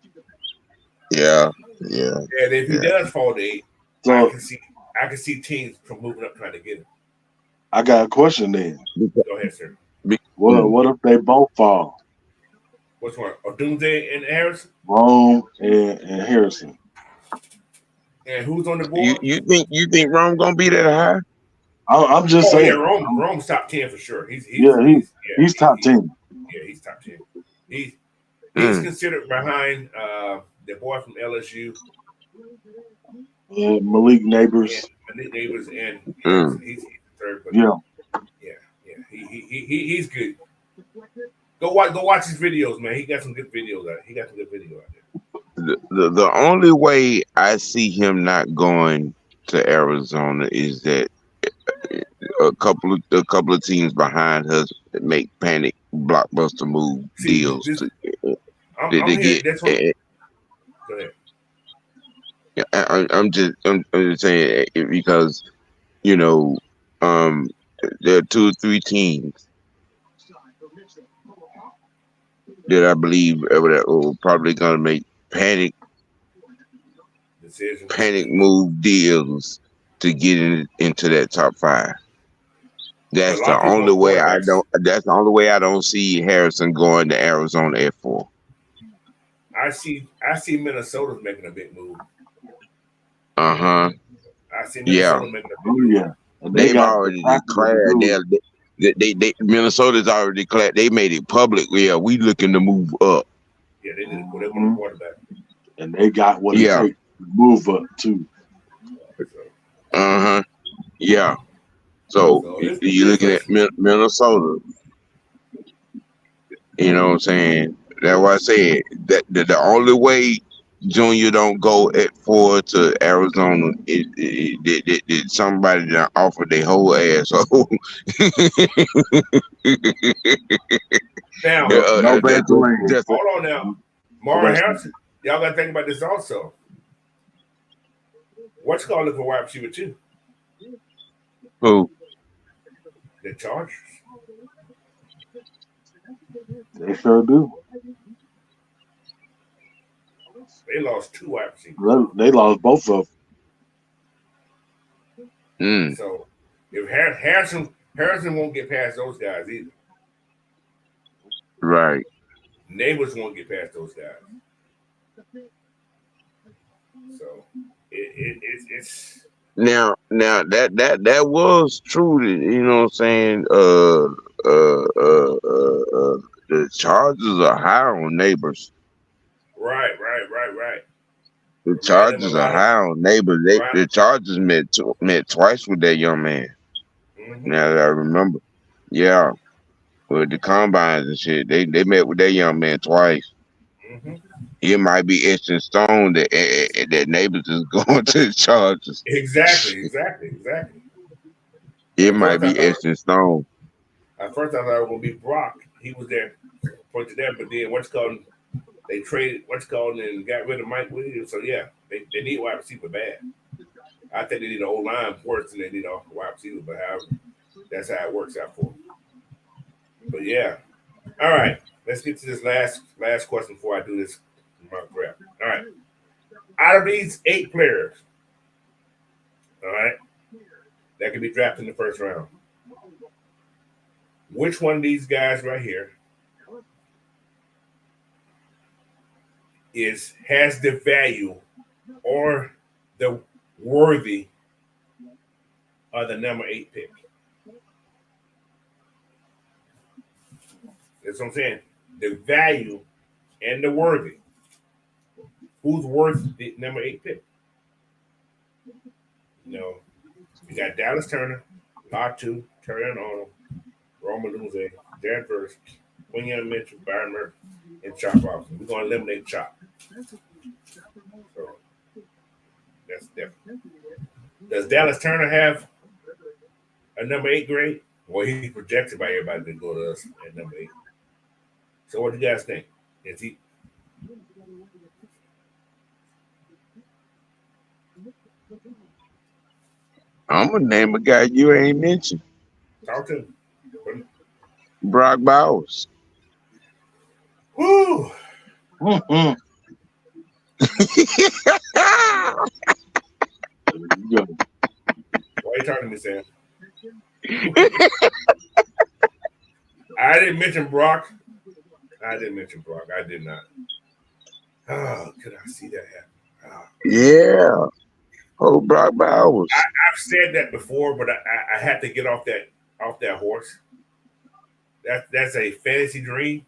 S4: Yeah.
S2: And if he does fall to 8,
S3: So
S2: I can see teams from moving up trying to get him.
S3: I got a question then.
S2: Go ahead, sir.
S3: What if they both fall?
S2: Which one? Doomsday and Harrison?
S3: Rome and Harrison.
S2: And who's on the board?
S4: You think Rome gonna be that high?
S3: I'm just saying.
S2: Yeah, Rome's top 10 for sure. He's
S3: top 10.
S2: Yeah, he's top 10. He's considered behind the boy from LSU.
S3: Malik Neighbors.
S2: Malik Neighbors, and he's third. But
S3: Yeah.
S2: He's good. Go watch his videos, man. He got some good videos out. There.
S4: The only way I see him not going to Arizona is that a couple of teams behind us make panic blockbuster move deals.
S2: I'm here. That's what. Go ahead.
S4: I'm just saying because there are 2 or 3 teams that I believe are probably gonna make panic move deals to get into that top 5. That's the only way I don't. That's the only way I don't see Harrison going to Arizona at 4.
S2: I see Minnesota's making a big move.
S4: I
S2: see Minnesota making a big move.
S3: Yeah.
S4: They've already declared Minnesota's already declared they made it public. Yeah, we looking to move up.
S2: Yeah, they did. They want a quarterback,
S3: and they got what it takes to move up too.
S4: Yeah. So you're looking at Minnesota. You know what I'm saying? That's why I said that the only way Junior don't go at 4 to Arizona is somebody that offered their whole ass.
S2: Now, hold on now. Marvin Harrison, y'all got to think about this also. What's called for wide receiver 2?
S4: Who?
S2: The Chargers.
S3: They sure do.
S2: They lost 2 wide receivers.
S3: They lost both of
S4: them.
S2: So if Harrison won't get past those guys either.
S4: Right.
S2: Neighbors won't get past those guys. So it's
S4: now that was true. You know what I'm saying? The Chargers are high on Neighbors.
S2: Right.
S4: The Chargers are high on Neighbors. The Chargers met twice with that young man. Now that I remember. Yeah. With the combines and shit. They met with that young man twice. It might be etched in stone that Neighbors is going to the Chargers.
S2: Exactly.
S4: It might be etched in stone.
S2: At first I thought it was going to be Brock. He was there point to them. But then what's called they traded what's called and got rid of Mike Williams. So yeah, they need wide receiver bad. I think they need an old line worse than they need a wide receiver. But however, that's how it works out for them. But yeah, all right. Let's get to this last question before I do this mock draft. All right. Out of these 8 players, all right, that can be drafted in the first round, which one of these guys right here has the value or the worthy of the number 8 pick? That's what I'm saying. The value and the worthy. Who's worth the number 8 pick? You know, you got Dallas Turner, Latu, Terry Arnold, Roman Luze, Darren First, Quinion Mitchell, Byron Murphy, and Chop Robinson. We're going to eliminate Chop. So that's different. Does Dallas Turner have a number 8 grade? Well, he's projected by everybody to go to us at number 8. So what do you guys think? Is he?
S4: I'm gonna name a guy you ain't mentioned.
S2: Talk to him.
S4: Brock Bowers.
S2: Woo!
S3: Mm-hmm. Yeah.
S2: Why are you talking to me, Sam? I didn't mention Brock. I did not. Oh, could I see that happen? Oh.
S4: Yeah. Oh, Brock Bowers.
S2: I've said that before, but I had to get off that horse. That's a fantasy dream.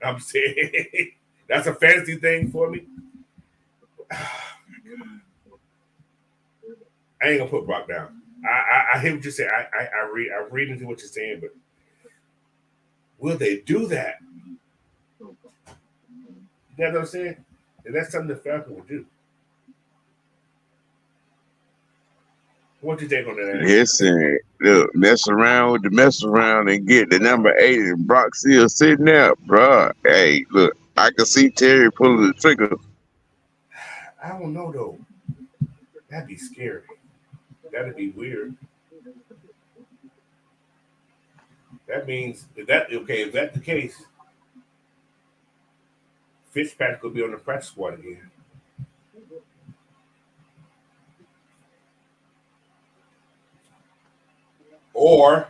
S2: I'm saying that's a fantasy thing for me. I ain't gonna put Brock down. I hear what you're saying. I read into what you're saying, but will they do that? You know what I'm saying? And that's something the Falcons would do. What you think on that?
S4: Listen, look, mess around with the mess around and get the number 8 and Brock still sitting there, bruh. Hey, look, I can see Terry pulling the trigger.
S2: I don't know though. That'd be scary. That'd be weird. That means if that's the case, Fitzpatrick will be on the practice squad again. Or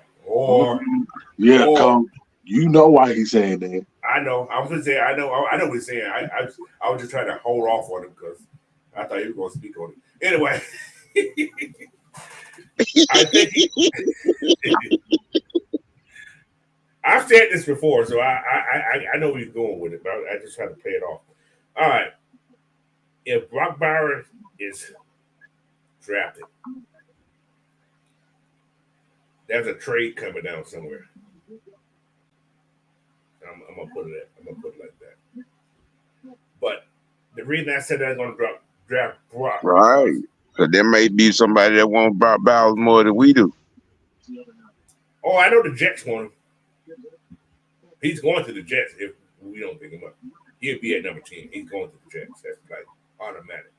S3: Yeah, come. You know why he's saying that.
S2: I know. I was gonna say I know what he's saying. I was just trying to hold off on him because I thought he was gonna speak on it. Anyway. I think I've said this before, so I know where he's going with it, but I just try to play it off. All right. If Brock Bowers is drafted, there's a trade coming down somewhere. I'm gonna put it like that. But the reason I said that I'm gonna draft Brock,
S4: right? So there may be somebody that wants Brock Bowers more than we do.
S2: Oh, I know the Jets want him. He's going to the Jets if we don't pick him up. He'll be at number 10. He's going to the Jets. That's like automatic.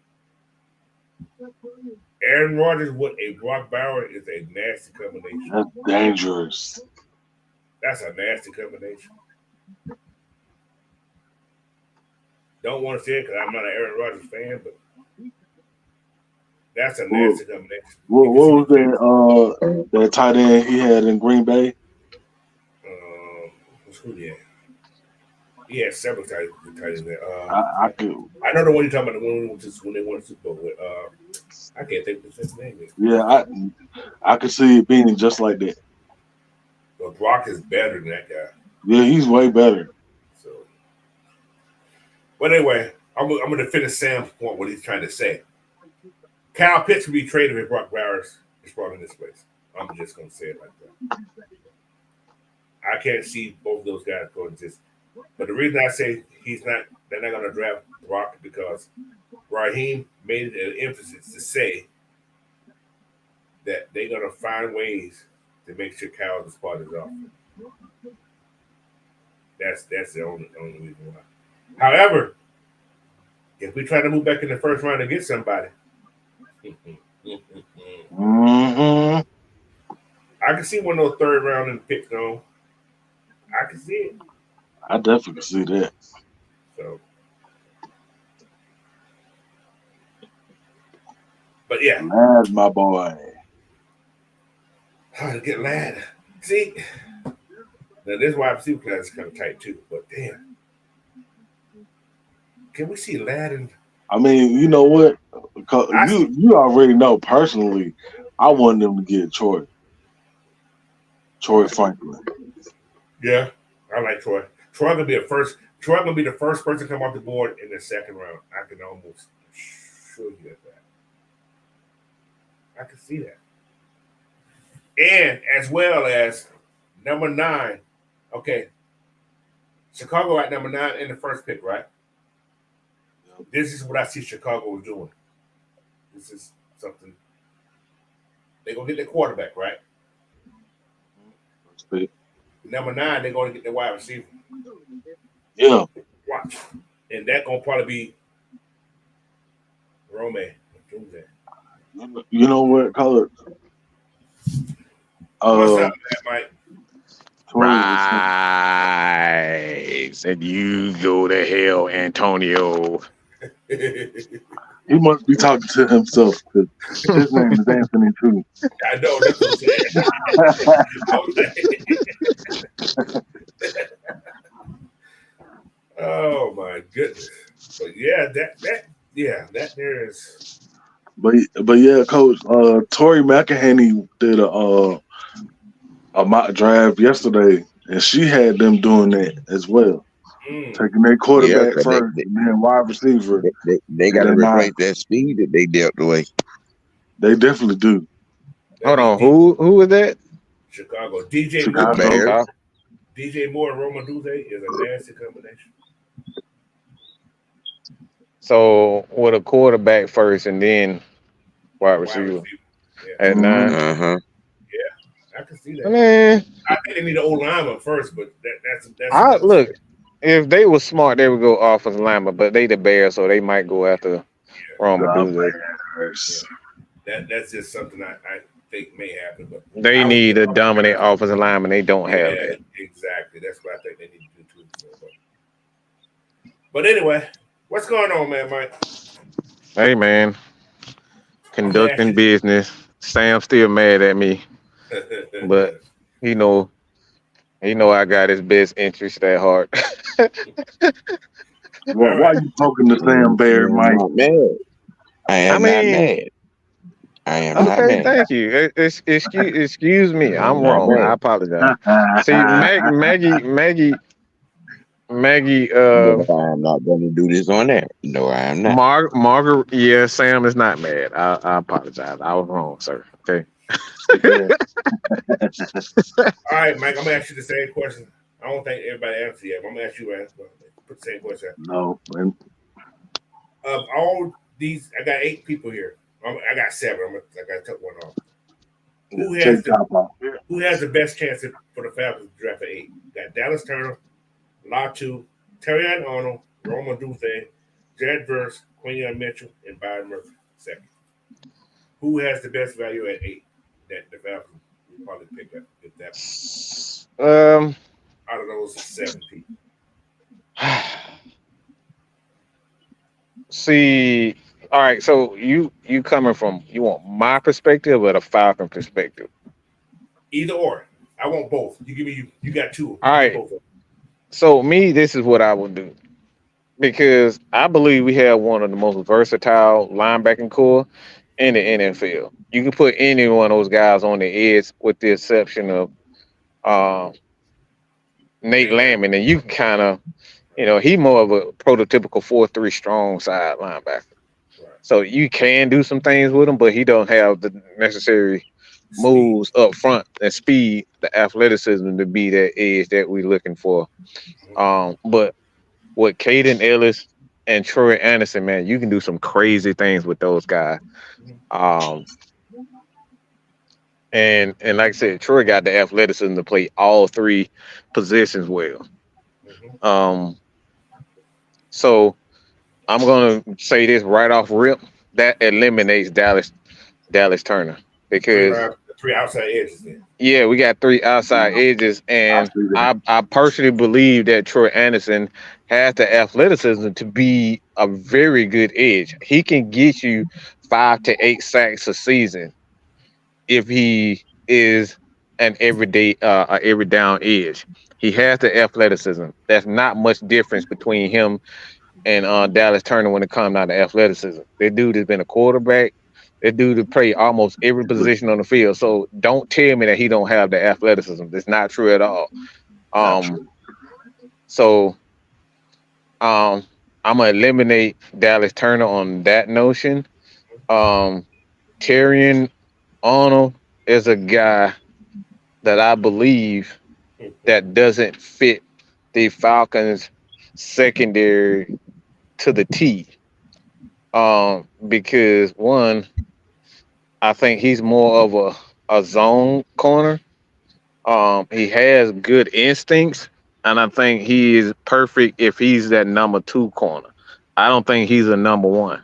S2: Aaron Rodgers with a Brock Bauer is a nasty combination.
S3: That's dangerous.
S2: That's a nasty combination. Don't want to say it because I'm not an Aaron Rodgers fan, but that's a nasty combination.
S3: What was that tight end he had in Green Bay?
S2: Who he had? He had several tight ends there.
S3: I
S2: know the one you're talking about. The one when they won the Super Bowl with. I can't think of his name.
S3: Yeah, I could see it being just like that.
S2: But Brock is better than that guy.
S3: Yeah, he's way better.
S2: So, but anyway, I'm going to finish Sam's point. What he's trying to say. Kyle Pitts will be traded if Brock Bowers is brought in this place. I'm just going to say it like that. I can't see both of those guys coexist. But the reason I say they're not going to draft Brock because Raheem made it an emphasis to say that they're going to find ways to make sure Kyle is part of the offense. That's the only reason why. However, if we try to move back in the first round to get somebody,
S3: Mm-hmm.
S2: I can see one of those third round and picks though. I can see it.
S3: I definitely can see that.
S2: So, but yeah,
S3: Lad, my boy.
S2: how to get lad. See, now this wide receiver class is kind of tight too. But damn, can we see lad and
S3: I mean, you know what? 'Cause
S2: I
S3: you already know personally. I want them to get Troy Franklin.
S2: yeah, I like Troy. Troy gonna be a first. Troy gonna be the first person to come off the board in the second round. I can almost show you that. I can see that. And as well as number 9. Okay, Chicago at number 9 in the first pick, right? This is what I see Chicago doing. This is something they're gonna get their quarterback, right? Number 9, they're gonna get their wide receiver.
S3: Yeah.
S2: Watch. And that gonna probably be Rome.
S3: You know what, color?
S2: What's up, man, Mike?
S5: Right. Said you go to hell, Antonio.
S3: He must be talking to himself because his name is Anthony too.
S2: I know that's what I'm saying. Oh my goodness. But yeah, that there is.
S3: But yeah, Coach. Tori McElhaney did a mock draft yesterday, and she had them doing that as well, taking their quarterback first, and then wide receiver.
S4: They got to replace that speed that they dealt away.
S3: They definitely do.
S5: Hold on, who was that?
S2: Chicago. DJ
S3: Chicago.
S2: Moore. DJ Moore and Roma Duze is a nasty combination.
S5: So with a quarterback first and then wide receiver at 9.
S2: Yeah, I can see that.
S5: Man,
S2: I think they need an old lineman first, but that's
S5: look. If they were smart, they would go offensive lineman, but they the Bears, so they might go after Roma Duze.
S2: That's just something I think may happen. But
S5: they need a dominant offensive lineman. They don't have that.
S2: Exactly. That's what I think they need to do too. So, but anyway, what's going on, man, Mike?
S5: Hey, man. Conducting business. Sam's still mad at me, but I got his best interest at heart.
S3: Why are you talking to Sam Bear, Mike?
S4: I am not mad. I am not mad.
S5: Thank you. Excuse me. I'm wrong. I apologize. See, Maggie.
S4: No, I'm not going to do this on there. No, I am not.
S5: Margaret. Yeah, Sam is not mad. I apologize. I was wrong, sir. Okay.
S2: All right, Mike. I'm gonna ask you the same question. I don't think everybody answered yet. But I'm gonna ask you. Put the same question.
S3: No.
S2: Of all these, I got 8 people here. I got 7. I got to cut one off. Who has the best chance for the Falcons to draft at 8? Got Dallas Turner, Latu, Terrion Arnold, Roma Duze, Jared Verse, Quinion Mitchell, and Byron Murphy second. Who has the best value at 8 that the Falcons will probably pick up if that out of those 7 people?
S5: See, all right. So you coming from, you want my perspective or the Falcon perspective?
S2: Either or. I want both. You got 2.
S5: All right. So this is what I would do, because I believe we have one of the most versatile linebacking core in the NFL. You can put any one of those guys on the edge, with the exception of Nate Landman, and you can kind of, he more of a prototypical 4-3 strong side linebacker. Right. So you can do some things with him, but he don't have the necessary moves up front and speed, the athleticism to be that edge that we're looking for. But with Caden Ellis and Troy Anderson, man, you can do some crazy things with those guys. And like I said, Troy got the athleticism to play all 3 positions well. So I'm gonna say this right off rip. That eliminates Dallas Turner because
S2: Three outside edges. Then.
S5: yeah, we got 3 outside edges,
S3: I
S5: and
S3: see that.
S5: I personally believe that Troy Anderson has the athleticism to be a very good edge. He can get you 5 to 8 sacks a season if he is an every down edge. He has the athleticism. That's not much difference between him and Dallas Turner when it comes down to athleticism. That dude has been a quarterback. That dude has played almost every position on the field. So don't tell me that he don't have the athleticism. That's not true at all.
S3: Not true.
S5: So I'm gonna eliminate Dallas Turner on that notion. Terrion Arnold is a guy that I believe that doesn't fit the Falcons secondary to the T. Because one, I think he's more of a zone corner. He has good instincts, and I think he is perfect if he's that number 2 corner. I don't think he's a number 1.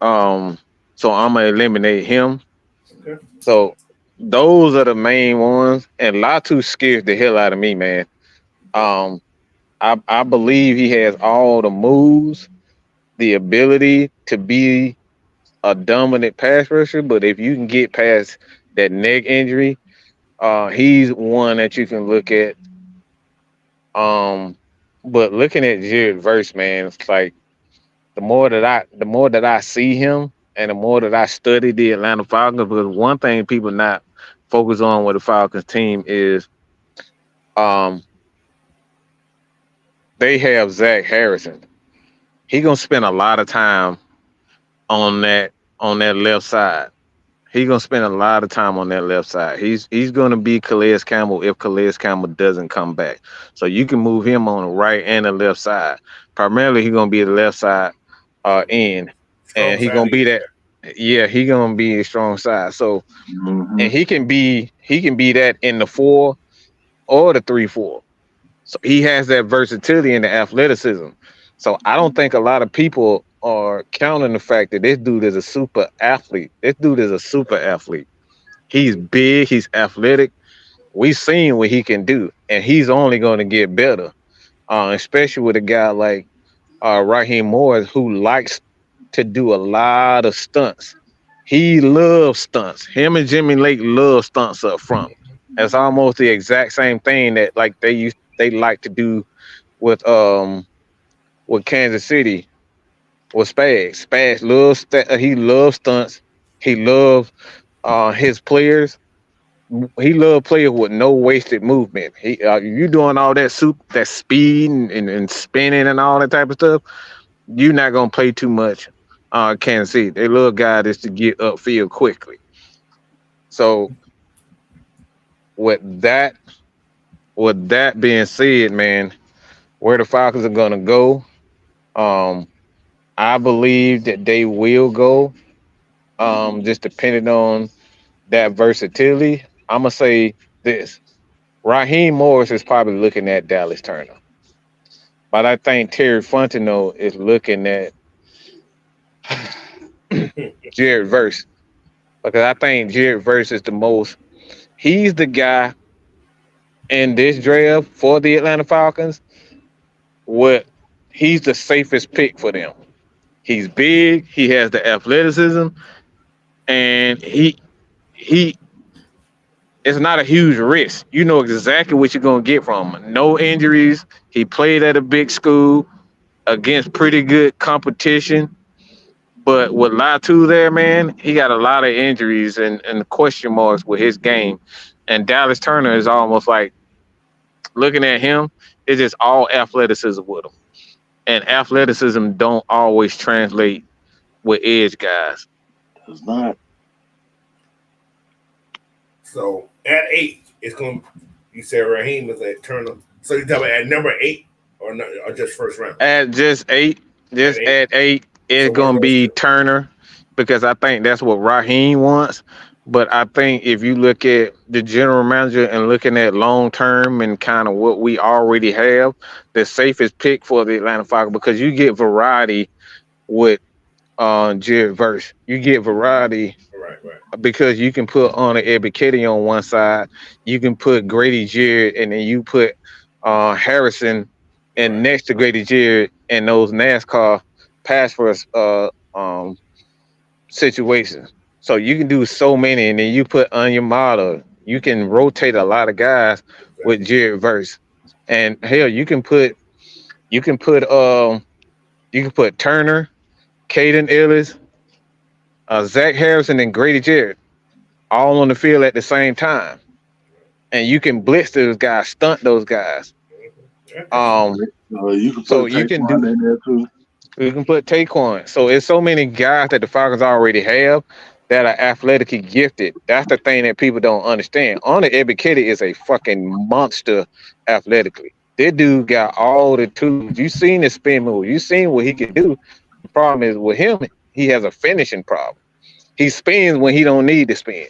S5: So I'm gonna eliminate him.
S2: Okay.
S5: So those are the main ones, and Latu scares the hell out of me, man. I believe he has all the moves, the ability to be a dominant pass rusher, but if you can get past that neck injury, he's one that you can look at. But looking at Jared Verse, man, it's like the more that I see him and the more that I study the Atlanta Falcons, because one thing people not focus on with the Falcons team is they have Zach Harrison. He gonna spend a lot of time on that left side. He's gonna spend a lot of time on that left side. He's gonna be Calais Campbell if Calais Campbell doesn't come back. So you can move him on the right and the left side. Primarily, he's gonna be the left side end, and he's gonna be that. Yeah, he's gonna be a strong side. So, and he can be that in the 4 or the 3-4. So he has that versatility and the athleticism. So I don't think a lot of people are counting the fact that this dude is a super athlete. This dude is a super athlete. He's big. He's athletic. We've seen what he can do, and he's only going to get better, especially with a guy like Raheem Morris, who likes to do a lot of stunts. He loves stunts. Him and Jimmy Lake love stunts up front. It's almost the exact same thing that like they like to do with Kansas City with Spags. Spags loves he loves stunts. He loves his players. He loves players with no wasted movement. You doing all that speed and spinning and all that type of stuff. You're not gonna play too much. Kansas City. They love guys to get upfield quickly. So with that being said, man, where the Falcons are gonna go, I believe that they will go. Just depending on that versatility. I'm gonna say this: Raheem Morris is probably looking at Dallas Turner, but I think Terry Fontenot is looking at Jared Verse, because I think Jared Verse is the most. He's the guy in this draft for the Atlanta Falcons. He's the safest pick for them. He's big. He has the athleticism, and he it's not a huge risk. You know exactly what you're gonna get from him. No injuries. He played at a big school against pretty good competition. But with Latu there, man, he got a lot of injuries and question marks with his game. And Dallas Turner is almost like looking at him, it's just all athleticism with him. And athleticism don't always translate with edge guys.
S3: It's not.
S2: So at 8, it's going to, you said Raheem is at Turner. So you talking about at number 8 or just first round?
S5: At just 8, at 8, it's going to be Turner, because I think that's what Raheem wants. But I think if you look at the general manager and looking at long term and kind of what we already have, the safest pick for the Atlanta Falcons, because you get variety with Jared Verse. You get variety
S2: Right.
S5: because you can put on an Ebiketie on one side, you can put Grady Jarrett, and then you put Harrison and
S2: Right.
S5: next to Grady Jarrett and those NASCAR pass first situations. So you can do so many, and then you put Onyemata. You can rotate a lot of guys with
S2: Exactly.
S5: Jared Verse, and hell, you can put Turner, Caden Ellis, Zach Harrison, and Grady Jarrett all on the field at the same time, and you can blitz those guys, stunt those guys.
S2: Yeah, that's
S5: Um,
S3: You can
S5: so
S3: put
S5: you can do
S3: Taekwon in there too.
S5: you can put Taquan. So it's so many guys that the Falcons already have that are athletically gifted. That's the thing that people don't understand. On the Ebiketie is a fucking monster athletically. That dude got all the tools. You seen the spin move. You seen what he can do. The problem is with him, he has a finishing problem. He spins when he don't need to spin.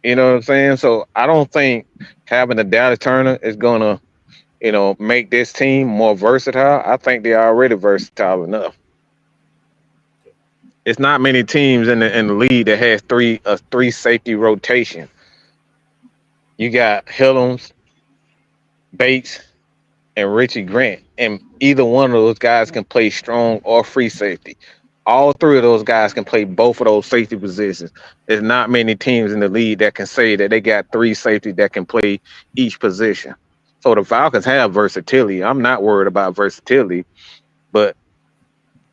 S5: You know what I'm saying? So I don't think having a Dallas Turner is gonna, make this team more versatile. I think they're already versatile enough. It's not many teams in the league that has three safety rotation. You got Hillums, Bates, and Richie Grant, and either one of those guys can play strong or free safety. All three of those guys can play both of those safety positions. There's not many teams in the league that can say that they got three safety that can play each position. So the Falcons have versatility. I'm not worried about versatility, but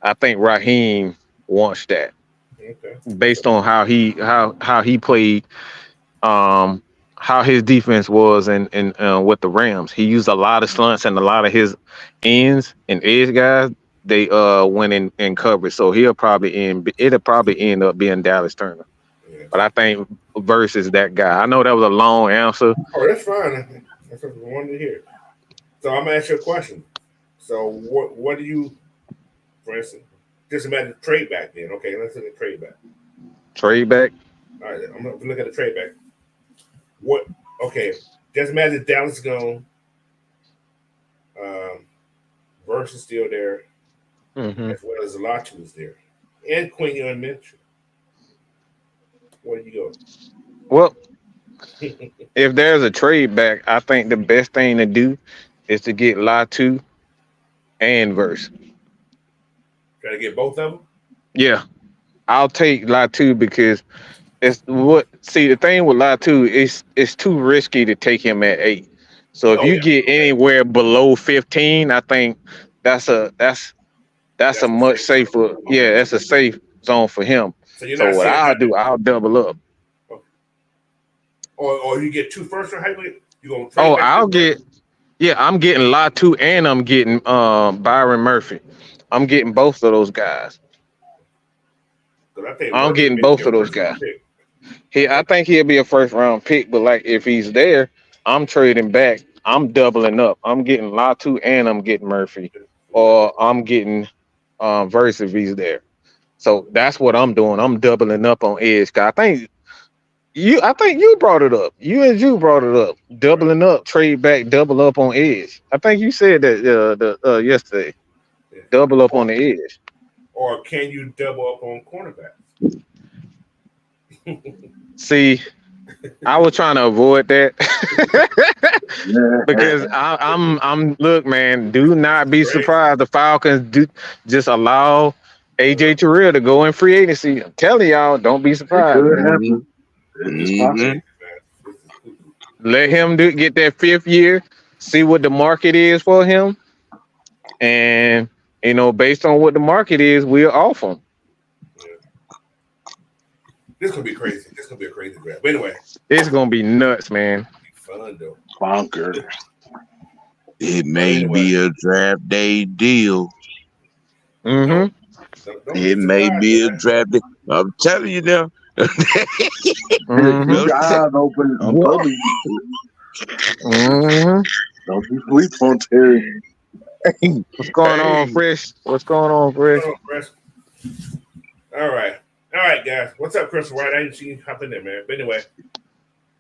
S5: I think Raheem wants that
S2: okay.
S5: based on how he played, how his defense was and with the Rams. He used a lot of slants and a lot of his ends and edge guys. They went in coverage, so it'll probably end up being Dallas Turner.
S2: Yeah.
S5: But I think versus that guy. I know that was a long answer.
S2: Oh, that's fine. That's what we wanted to hear. So I'm gonna ask you a question. So what do you, for instance, just imagine trade back then? Okay, let's look at trade back.
S5: Trade back.
S2: All right, I'm gonna look at the trade back. What? Okay, just imagine Dallas gone. Verse is still there,
S5: Mm-hmm.
S2: as well as Latu is there, and Quinn and Mitchell. Where do you
S5: Well,
S2: go?
S5: if there's a trade back, I think the best thing to do is to get Latu and Verse.
S2: Try to get both of them.
S5: Yeah, I'll take Latu because the thing with Latu is it's too risky to take him at 8. So if
S2: Oh
S5: you
S2: yeah,
S5: get
S2: okay.
S5: anywhere below 15, I think that's a
S2: That's the
S5: much
S2: safe zone.
S5: safer. Yeah,
S2: Okay.
S5: that's a safe zone for him.
S2: So you're
S5: So
S2: not
S5: what
S2: saying
S5: I'll
S2: how,
S5: do, I'll double up.
S2: or you get two first round. How you gonna
S5: Oh,
S2: trade back two first?
S5: I'm getting Latu and I'm getting Byron Murphy. I'm getting both of those guys.
S2: Because I think
S5: I'm
S2: Murphy
S5: getting
S2: may be
S5: both
S2: a
S5: of those
S2: first
S5: guys.
S2: round pick.
S5: I think he'll be a first round pick, but like if he's there, I'm trading back. I'm doubling up. I'm getting Latu and I'm getting Murphy, or I'm getting Verse if he's there. So that's what I'm doing. I'm doubling up on edge. 'Cause I think you brought it up. You and Drew brought it up.
S2: Right.
S5: Doubling up, trade back, double up on edge. I think you said that yesterday.
S2: Yeah.
S5: Double up on the edge.
S2: Or can you double up on cornerback?
S5: See, I was trying to avoid that
S3: Yeah.
S5: because I'm look, man. Do not be
S2: Crazy.
S5: surprised. The Falcons do just allow AJ Terrell to go in free agency. I'm telling y'all, don't be
S3: It
S5: surprised,
S3: could
S5: man.
S4: Mm-hmm.
S3: happen. It's
S2: Crazy,
S3: possible.
S2: man. This is cuckoo.
S5: Let him get that 5th year, see what the market is for him, and based on what the market is, we'll offer him.
S2: Yeah. This gonna be crazy. This gonna be a crazy draft. But anyway,
S5: It's gonna be nuts, man.
S2: be fun though.
S3: Bonkers.
S4: It
S2: But
S4: may
S2: anyway,
S4: be a draft day deal.
S5: Mm-hmm.
S2: don't be
S4: It may
S2: surprised,
S4: be a
S2: man.
S4: draft day. I'm telling you now.
S3: Keep
S5: Mm-hmm.
S3: your eyes open on public.
S5: Mm-hmm.
S3: Don't be sleep on Terry.
S5: What's going on,
S4: Hey,
S5: Fresh? What's going on, Fresh?
S2: Oh, Chris. All right. All right, guys. What's up, Chris White? I didn't see you hop in there, man. But anyway,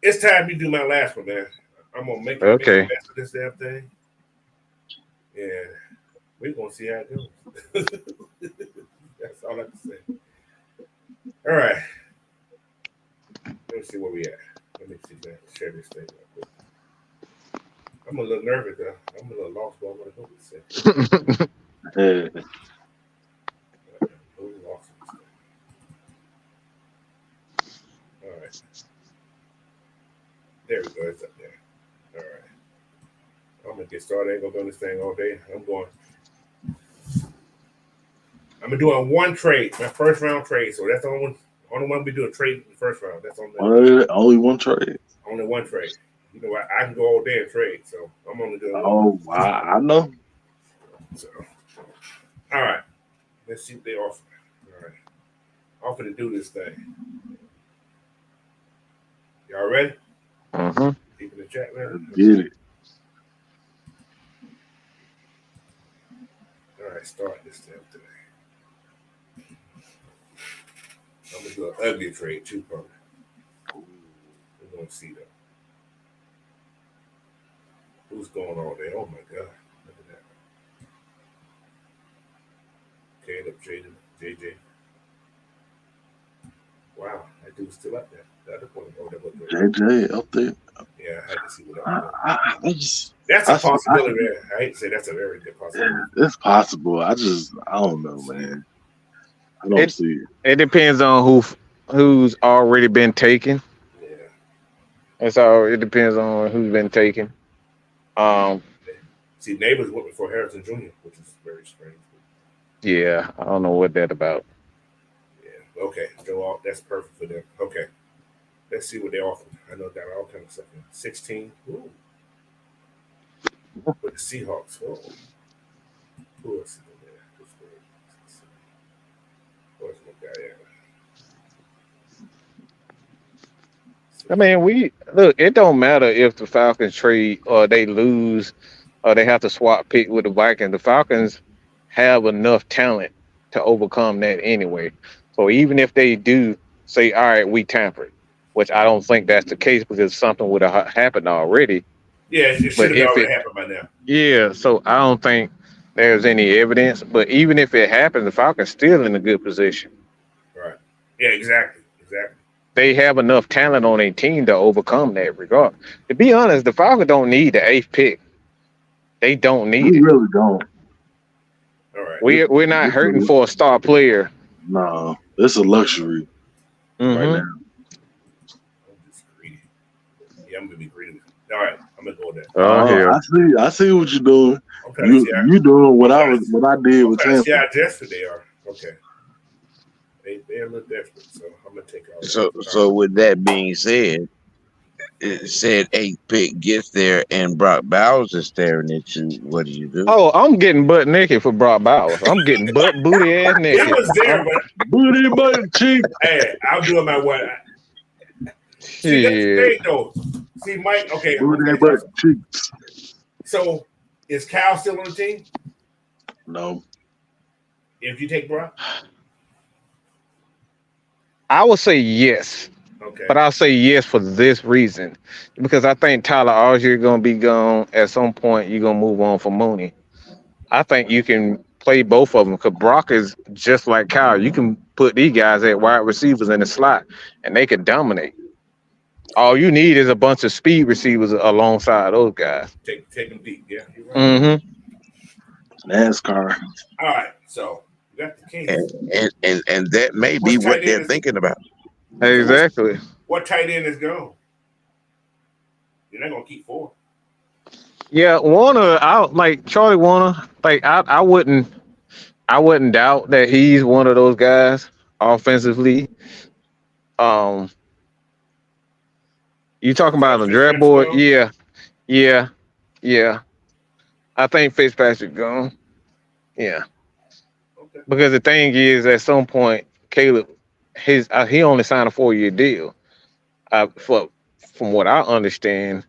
S2: it's time you do my last one, man. I'm gonna make the
S5: Okay.
S2: best of this damn thing. Yeah, we're gonna see how it goes. That's all I can say. All right. Let me see where we at. Let me see if I can share this thing real quick. I'm a little nervous though. I'm a little lost, but I'm gonna go with it.
S3: Yeah.
S2: A little lost in this thing. All right. There we go. It's up there. All right. I'm gonna get started. I ain't gonna go on this thing all day. I'm gonna do a one trade, my first round trade. So that's the only one we do a trade in the first round. That's
S3: Only one trade.
S2: only one trade. You know, I can go all day and trade, so I'm only doing one.
S3: Oh, I know.
S2: So, all right. Let's see what they offer. All right. Offer to do this thing. Y'all ready?
S5: Mm-hmm.
S2: Keep in the chat, man.
S3: Get it.
S2: All right, start this thing today. I'm gonna do an ugly trade too, probably. We're gonna see though. Who's going all day? Oh my god. Look at that. Caleb, Jaden, JJ. Wow, that dude's still up there. The other one, oh, that was good.
S3: JJ up there.
S2: Yeah, I had to see what that was.
S3: I
S2: That's a possibility, man. I hate to say that's a very good possibility.
S3: it's possible. I don't know, man. I don't see it.
S5: It depends on who's already been taken.
S2: Yeah.
S5: That's all. It depends on who's been taken.
S2: See, neighbors went before Harrison Jr., which is very strange.
S5: Yeah, I don't know what that about.
S2: Yeah. Okay. Joe, that's perfect for them. Okay. Let's see what they offer. I know got all kind of stuff. 16. Ooh. With the Seahawks. Oh. Who else is in there? Where's my guy at?
S5: I mean, it don't matter if the Falcons trade or they lose or they have to swap pick with the Vikings. The Falcons have enough talent to overcome that anyway. So even if they do say, all right, we tampered, which I don't think that's the case because something would have happened already.
S2: Yeah, it should have already happened by now.
S5: Yeah, so I don't think there's any evidence. But even if it happens, the Falcons still in a good position.
S2: Right. Yeah, exactly.
S5: They have enough talent on a team to overcome that regard. To be honest, the Falcons don't need the 8th pick. They don't need
S3: We
S5: it.
S3: really don't.
S2: All right.
S5: We're not hurting for a star player.
S3: No, it's a luxury right
S5: Mhm.
S3: now.
S2: I'm just greedy. Yeah, I'm gonna be greedy. All right, I'm gonna go with that.
S5: Oh, hell.
S3: I see what you're doing.
S2: I'm trying to see how,
S3: You doing what I did
S2: I'm
S3: with
S2: trying to see
S3: Tampa.
S2: how desperate they are. Okay. They're a little desperate, so I'm gonna take all that.
S4: So with that being said, it said 8th pick gets there and Brock Bowers is staring at you. What do you do?
S5: Oh, I'm getting butt naked for Brock Bowers. I'm getting booty ass
S2: It
S5: naked.
S2: was there, but
S3: Booty butt cheek.
S2: hey, I'll do it my way. See, that's the
S5: Yeah.
S2: thing, though. See, Mike. Okay.
S3: Booty butt cheeks.
S2: So, is Cal still on the team?
S3: No.
S2: If you take Brock?
S5: I would say yes,
S2: Okay.
S5: but I'll say yes for this reason. Because I think Tyler Algier going to be gone at some point. You're going to move on for Mooney. I think you can play both of them because Brock is just like Kyle. You can put these guys at wide receivers in the slot and they can dominate. All you need is a bunch of speed receivers alongside those guys.
S2: Take them deep. Yeah. You're right.
S5: Mm-hmm.
S3: NASCAR.
S2: All right. So, you got the case.
S4: And that may be what they're thinking about.
S5: Exactly.
S2: What tight end is gone? You're not going to keep 4.
S5: Yeah, Warner, like Charlie Warner, like I wouldn't doubt that he's one of those guys offensively. You talking about on the draft board? Yeah. I think Fitzpatrick gone. Yeah.
S2: Okay.
S5: Because the thing is, at some point, Caleb, he only signed a 4-year deal. From what I understand,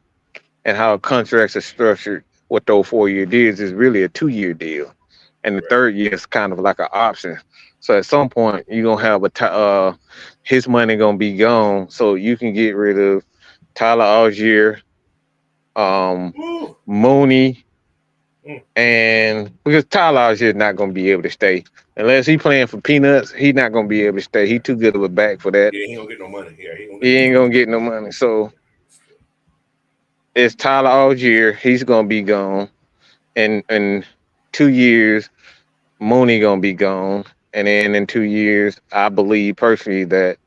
S5: and how contracts are structured, what those 4-year deals is really a 2-year deal, and the third year is kind of like an option. So at some point, you're gonna have his money gonna be gone, so you can get rid of Tyler Algier,
S2: Woo.
S5: Mooney,
S2: Mm.
S5: and because Tyler Algier not gonna be able to stay unless he playing for peanuts. He not gonna be able to stay. He too good of a back for that.
S2: Yeah, he don't get no money. Yeah,
S5: He ain't gonna get no money. So it's Tyler Algier. He's gonna be gone, and in 2 years, Mooney gonna be gone, and then in 2 years, I believe personally that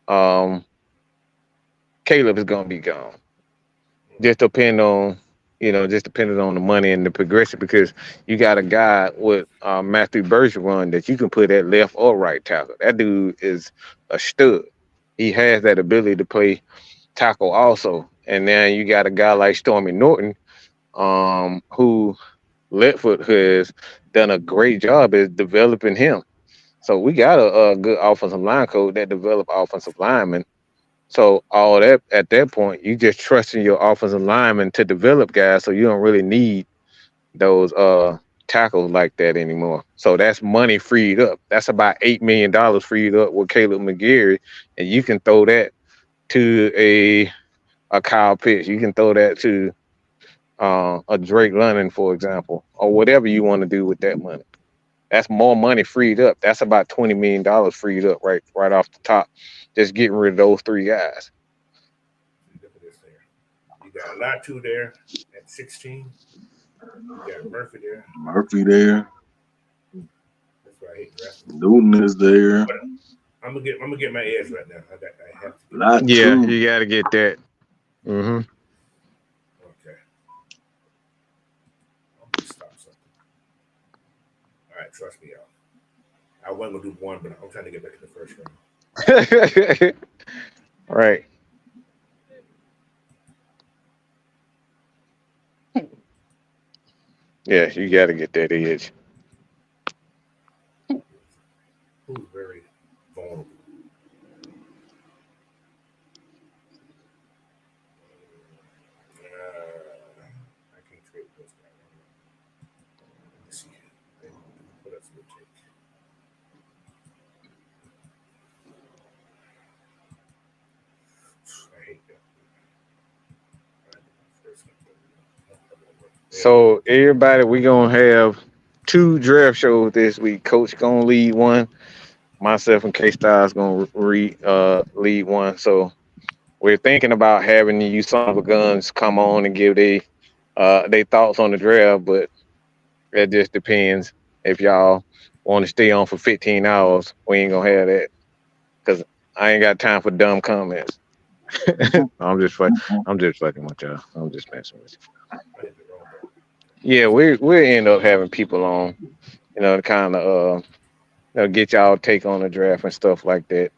S5: um, Caleb is gonna be gone. Just depend on just depending on the money and the progression because you got a guy with Matthew Bergeron that you can put at left or right tackle. That dude is a stud. He has that ability to play tackle also. And then you got a guy like Stormy Norton, who Letfoot has done a great job at developing him. So we got a good offensive line coach that develop offensive linemen. So all that at that point, you just trusting your offensive lineman to develop guys, so you don't really need those tackles like that anymore. So that's money freed up. That's about $8 million freed up with Caleb McGarry, and you can throw that to a Kyle Pitts. You can throw that to a Drake London, for example, or whatever you want to do with that money. That's more money freed up. That's about $20 million freed up right off the top. Just getting rid of those three guys.
S2: Look at this there. You got Latu there at 16. You got Murphy there.
S3: Murphy there.
S2: That's why I hate drafting.
S3: Newton is there.
S2: But I'm gonna get my edge right now. I have to.
S5: Yeah, you got to get that. Mm-hmm.
S2: Okay. I'm gonna stop something. All right, trust me, y'all. I wasn't gonna do one, but I'm trying to get back to the first round.
S5: Right. Yeah, you got to get that edge.
S2: Who's very vulnerable? I can't trade those guys. Let me see. What else would it take? I hate that.
S5: So everybody, we gonna have 2 draft shows this week. Coach gonna lead one. Myself and K Styles gonna lead one. So we're thinking about having you son of a guns come on and give they thoughts on the draft, but it just depends. If y'all want to stay on for 15 hours, we ain't gonna have that because I ain't got time for dumb comments. I'm just fucking with y'all. I'm just messing with you. Yeah, we'll end up having people on, to kind of get y'all take on the draft and stuff like that.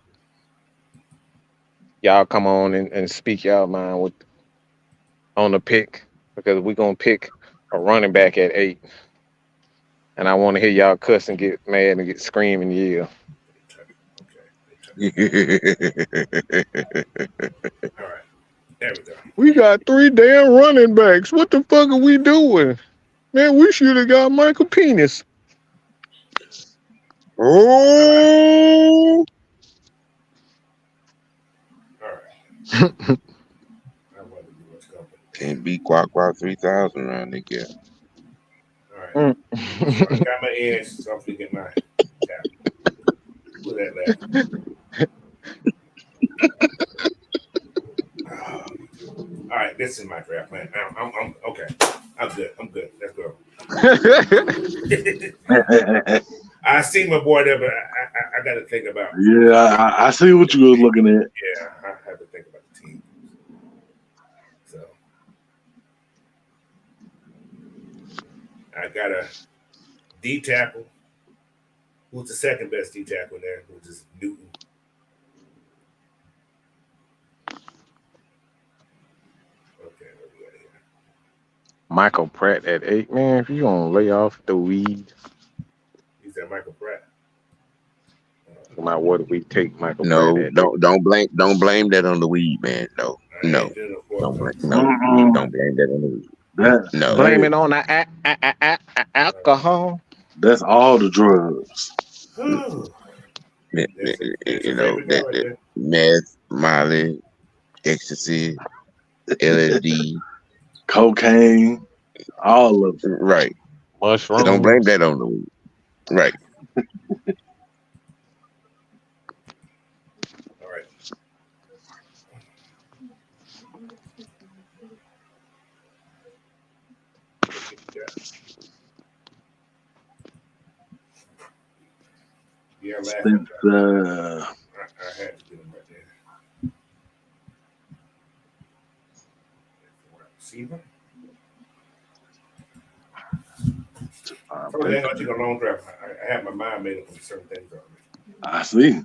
S5: Y'all come on and speak y'all mind on the pick because we're gonna pick a running back at 8. And I want to hear y'all cuss and get mad and get scream and yell.
S2: Okay. All right. There we go.
S5: We got 3 damn running backs. What the fuck are we doing? Man, we should have got Michael Penis.
S4: Oh,
S2: All right.
S4: can't beat Quack 3000 around the gap.
S2: All right. I got my edge, so I'm gonna get my tap. Who that last? All right, this is my draft, man. I'm okay. I'm good. Let's go. I see my boy there, but I got to think about.
S3: Yeah, I see what you were looking at.
S2: Yeah, I have to think about the team. So I got a D tackle. Who's the second best D tackle there? Which is Newton.
S5: Michael Pratt at 8, man. If you gonna lay off the weed,
S2: He's that Michael Pratt.
S5: no matter what we take, Michael
S4: No,
S5: Pratt at
S4: don't blame that on the weed, man. No, don't blame that on the weed. No,
S5: blame it on the alcohol.
S3: That's all the drugs.
S2: Ooh, that's
S4: You
S2: your
S4: know,
S2: favorite guy right
S4: that
S2: there.
S4: meth, Molly, ecstasy, LSD.
S3: Cocaine, all of it.
S4: Right. So don't blame
S5: Mushrooms.
S4: that on them. Right.
S2: All right. Yeah, laugh at
S3: Since
S2: that. I had to get him right there. Receiver. Some of that I take a long drive. I have my mind made up on certain things already.
S3: I see.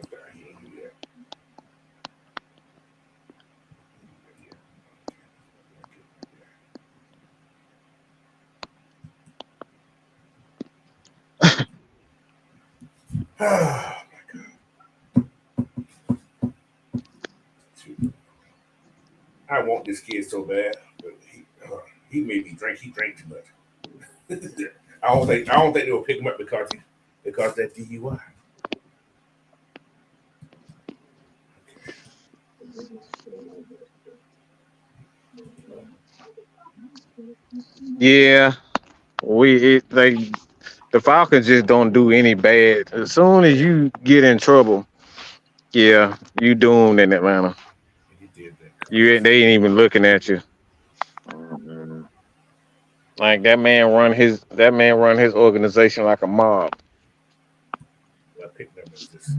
S2: Okay, he ain't do that. Oh my God. I want this kid so bad, but he made me drink. He drank too much. I don't think they will pick him up because that DUI.
S5: Yeah, they the Falcons just don't do any bad. As soon as you get in trouble, yeah, you doomed in Atlanta.
S2: He did that
S5: They ain't even looking at you.
S3: Mhm.
S5: Like that man run his organization like a mob.
S2: I picked up as this.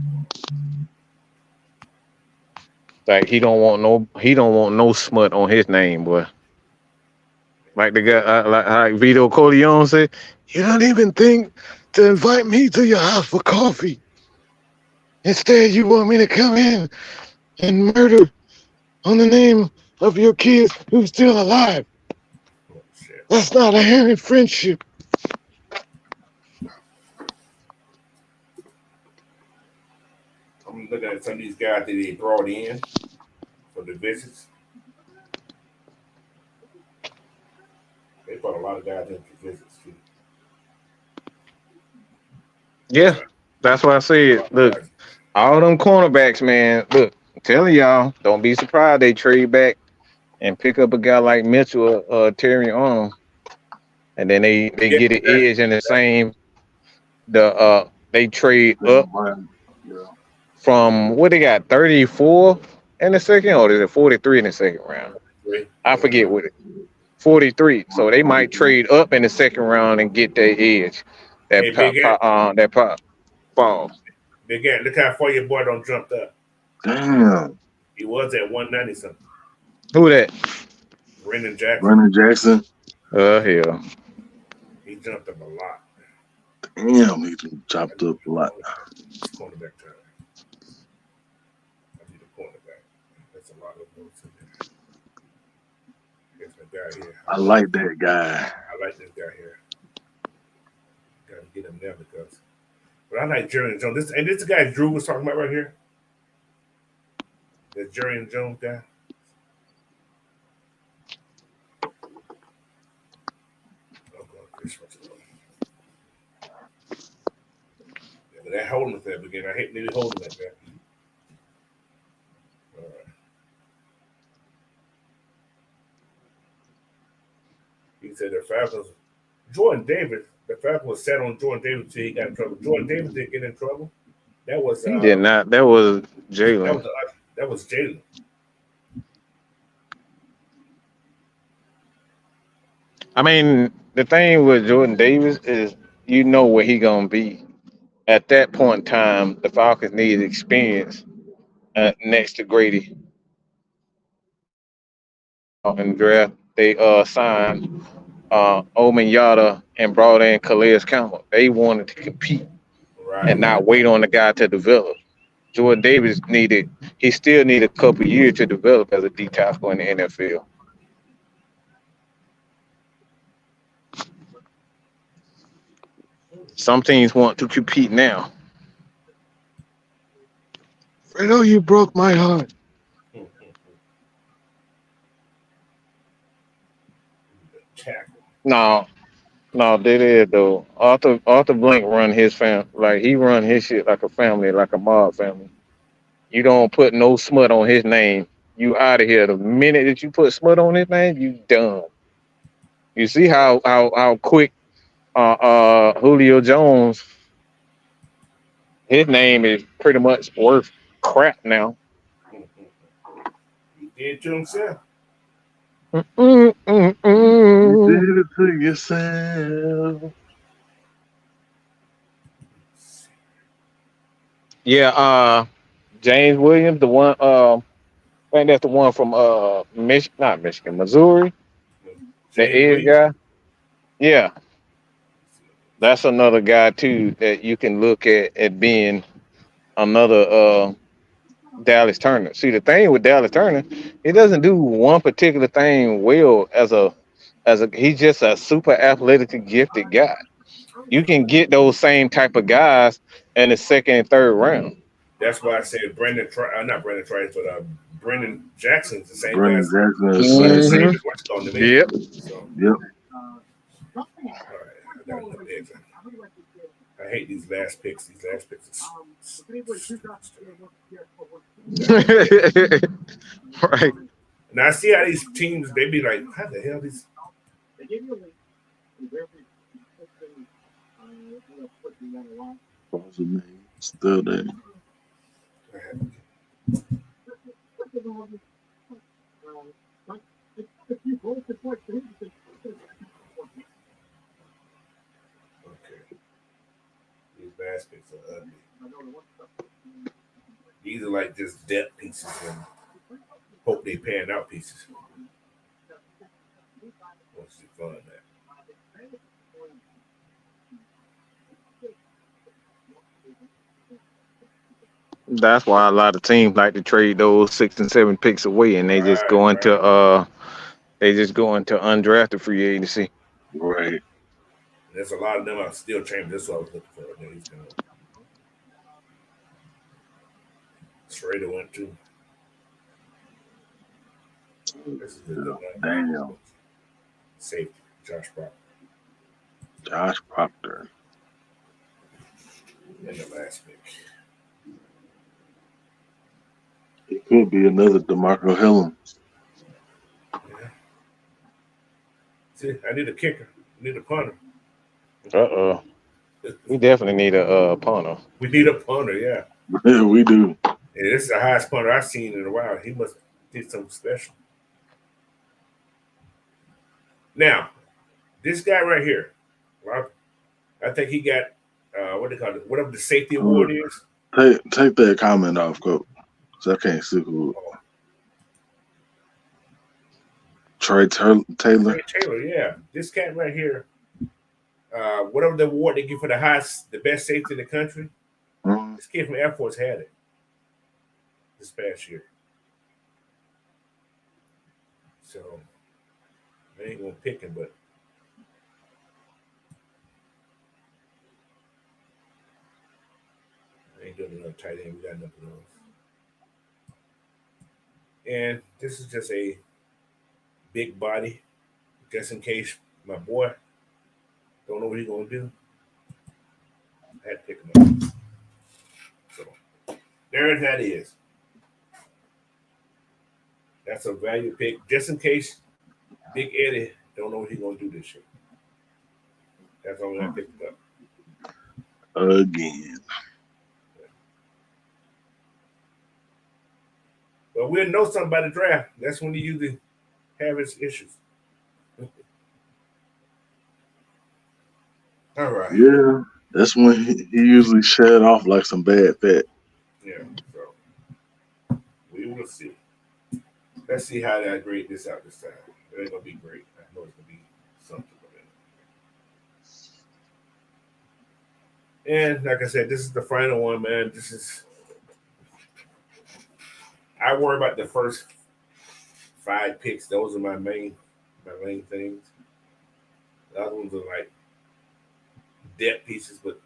S5: Like he don't want no smut on his name, boy. Like the guy, like Vito Corleone said, you don't even think to invite me to your house for coffee. Instead, you want me to come in and murder on the name of your kids who's still alive.
S2: Oh shit!
S5: That's not a hairy friendship.
S2: I'm looking at some of these guys that they brought in for the visits. They brought a lot of guys in for visits too.
S5: Yeah,
S2: So,
S5: that's why I
S2: a
S5: said,
S2: lot of
S5: look,
S2: guys.
S5: all them cornerbacks, man. Look, I'm telling y'all, don't be surprised they trade back and pick up a guy like Mitchell or Terry Arnold, and then they
S2: Yeah,
S5: get an edge in the same. They trade
S3: Then
S5: up
S3: Brian, yeah.
S5: from what they got 34 in the second, or is it 43 in the second round? I forget what it. 43. So they might trade up in the second round and get their edge.
S2: Hey, Big Ant,
S5: That pop fall.
S2: Big Ant, look how far your boy don't jumped up.
S3: Damn.
S2: He was at 190 something.
S5: Who that?
S2: Brendan Jackson,
S3: Brandon Jackson.
S5: Hell.
S2: he jumped up a lot.
S3: Damn, he done
S2: I
S3: chopped
S2: need
S3: up a lot.
S2: a cornerback time. I need a cornerback. That's a lot of votes in there. Here's the guy here.
S3: I like that guy.
S2: I like this guy here. Got to get him there because. But I like Jerry Jones. This guy Drew was talking about right here. The Jerry Jones guy. Oh, God, Chris Russell. Yeah, but that holding at that beginning. I hate maybe holding like that. All right. He said the Falcons. Jordan Davis. The Falcons was set on Jordan Davis until he got in trouble. Jordan Davis didn't get in trouble. That was
S5: He did not. That was
S2: that
S5: Jalen.
S2: was that was Jalen.
S5: I mean, the thing with Jordan Davis is you know where he gonna be. At that point in time, the Falcons needed experience next to Grady in the draft. They signed Omen Yada and brought in Calais Campbell. They wanted to compete and
S2: Right.
S5: not wait on the guy to develop. Jordan Davis he still needed a couple years to develop as a D tackle in the NFL. Some teams want to compete now. Fredo, you broke my heart. No, no, that is though. Arthur Blank run his like he run his shit like a family, like a mob family. You don't put no smut on his name. You out of here. The minute that you put smut on his name, you done. You see how quick Julio Jones, his name is pretty much worth crap now.
S2: He did to himself.
S5: Mm, mm,
S3: You
S5: mm.
S3: did it to yourself.
S5: Yeah, James Williams, the one I think that's the one from not Michigan, Missouri, the
S2: James
S5: edge
S2: Williams.
S5: guy. Yeah, that's another guy too that you can look at being another Dallas Turner. See, the thing with Dallas Turner, he doesn't do one particular thing well as a he's just a super athletically gifted guy. You can get those same type of guys in the second and third round.
S2: That's why I said not Brendan Trice, but Brendan Jackson's the same guy.
S3: Brandon Jackson is the same
S2: Same
S5: Hmm.
S2: as
S3: thing.
S2: what's on the man.
S5: Yep.
S2: So,
S3: Yep.
S2: all right, I got enough eggs. I hate these last picks. These last picks.
S5: Right.
S2: Now I see how these teams they be like, how the hell these?
S3: What's his name? Still there.
S2: Okay, these last picks are ugly. These are like just depth pieces and hope they pan out pieces. What's the fun of that?
S5: That's why a lot of teams like to trade those 6 and 7 picks away, and
S2: Right, right.
S5: they just go into undrafted free agency.
S3: Right.
S2: There's a lot of them are still changing. This is what I was looking for. And then he's gonna Schrader went to. This is a good one.
S3: Damn.
S2: Safety, Josh Proctor
S3: Josh Proctor.
S2: in the last pick.
S3: It could be another DeMarco Helen.
S2: Yeah. See, I need a kicker. I need a punter.
S5: Uh-oh. We definitely need a punter.
S2: We need a punter, yeah.
S3: Yeah, we do.
S2: And this is the highest punter I've seen in a while. He must did something special. Now, this guy right here, well, I think he got what they call it, whatever the safety award is.
S3: Take that comment off, Coach. So I can't see who.
S2: Oh,
S3: Taylor.
S2: Trey Taylor, yeah. This cat right here, whatever the award they give for the best safety in the country,
S3: Mhm.
S2: this kid from Air Force had it this past year. So I ain't gonna pick him, but I ain't doing another tight end. We got enough of those. And this is just a big body, just in case my boy don't know what he's gonna do. I had to pick him up. So there that is. That's a value pick, just in case Big Eddie don't know what he's gonna do this year. That's all I picked up.
S3: Again.
S2: But we'll know something by the draft. That's when he usually have his issues. All right.
S3: Yeah. That's when he usually shed off like some bad fat.
S2: Yeah. So we will see. Let's see how they grade this out this time. It ain't gonna be great. I know it's gonna be something. And like I said, this is the final one, man. This is I worry about the first 5 picks. Those are my main things. The other ones are like depth pieces, but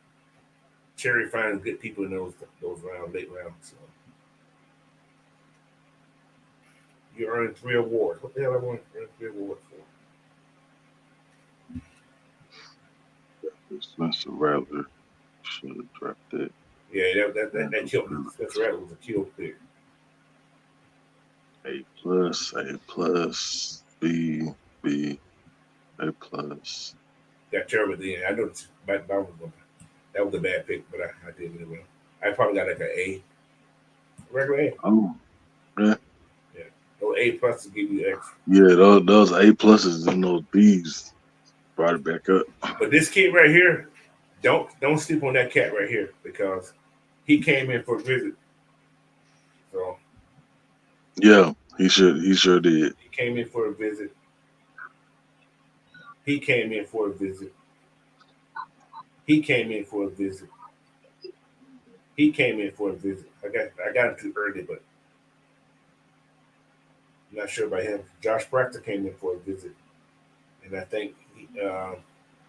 S2: Cherry finds good people in those late rounds. So you earned 3 awards. What the hell I want to earn 3 awards for?
S3: Spencer Rattler should have drafted.
S2: Yeah, that killed me. Spencer Rattler was a kill pick.
S3: A plus, B, A plus.
S2: Got terrible then. I know that was a bad pick, but I did it well. I probably got like an A, regular A.
S3: Oh, yeah.
S2: Yeah, those A plus to give you extra.
S3: Yeah, those A pluses and those Bs brought it back up.
S2: But this kid right here, don't sleep on that cat right here because he came in for a visit. So
S3: Yeah, he sure did.
S2: he came in for a visit. He came in for a visit. He came in for a visit. He came in for a visit. I got him too early, but I'm not sure about him. Josh Proctor came in for a visit, and I think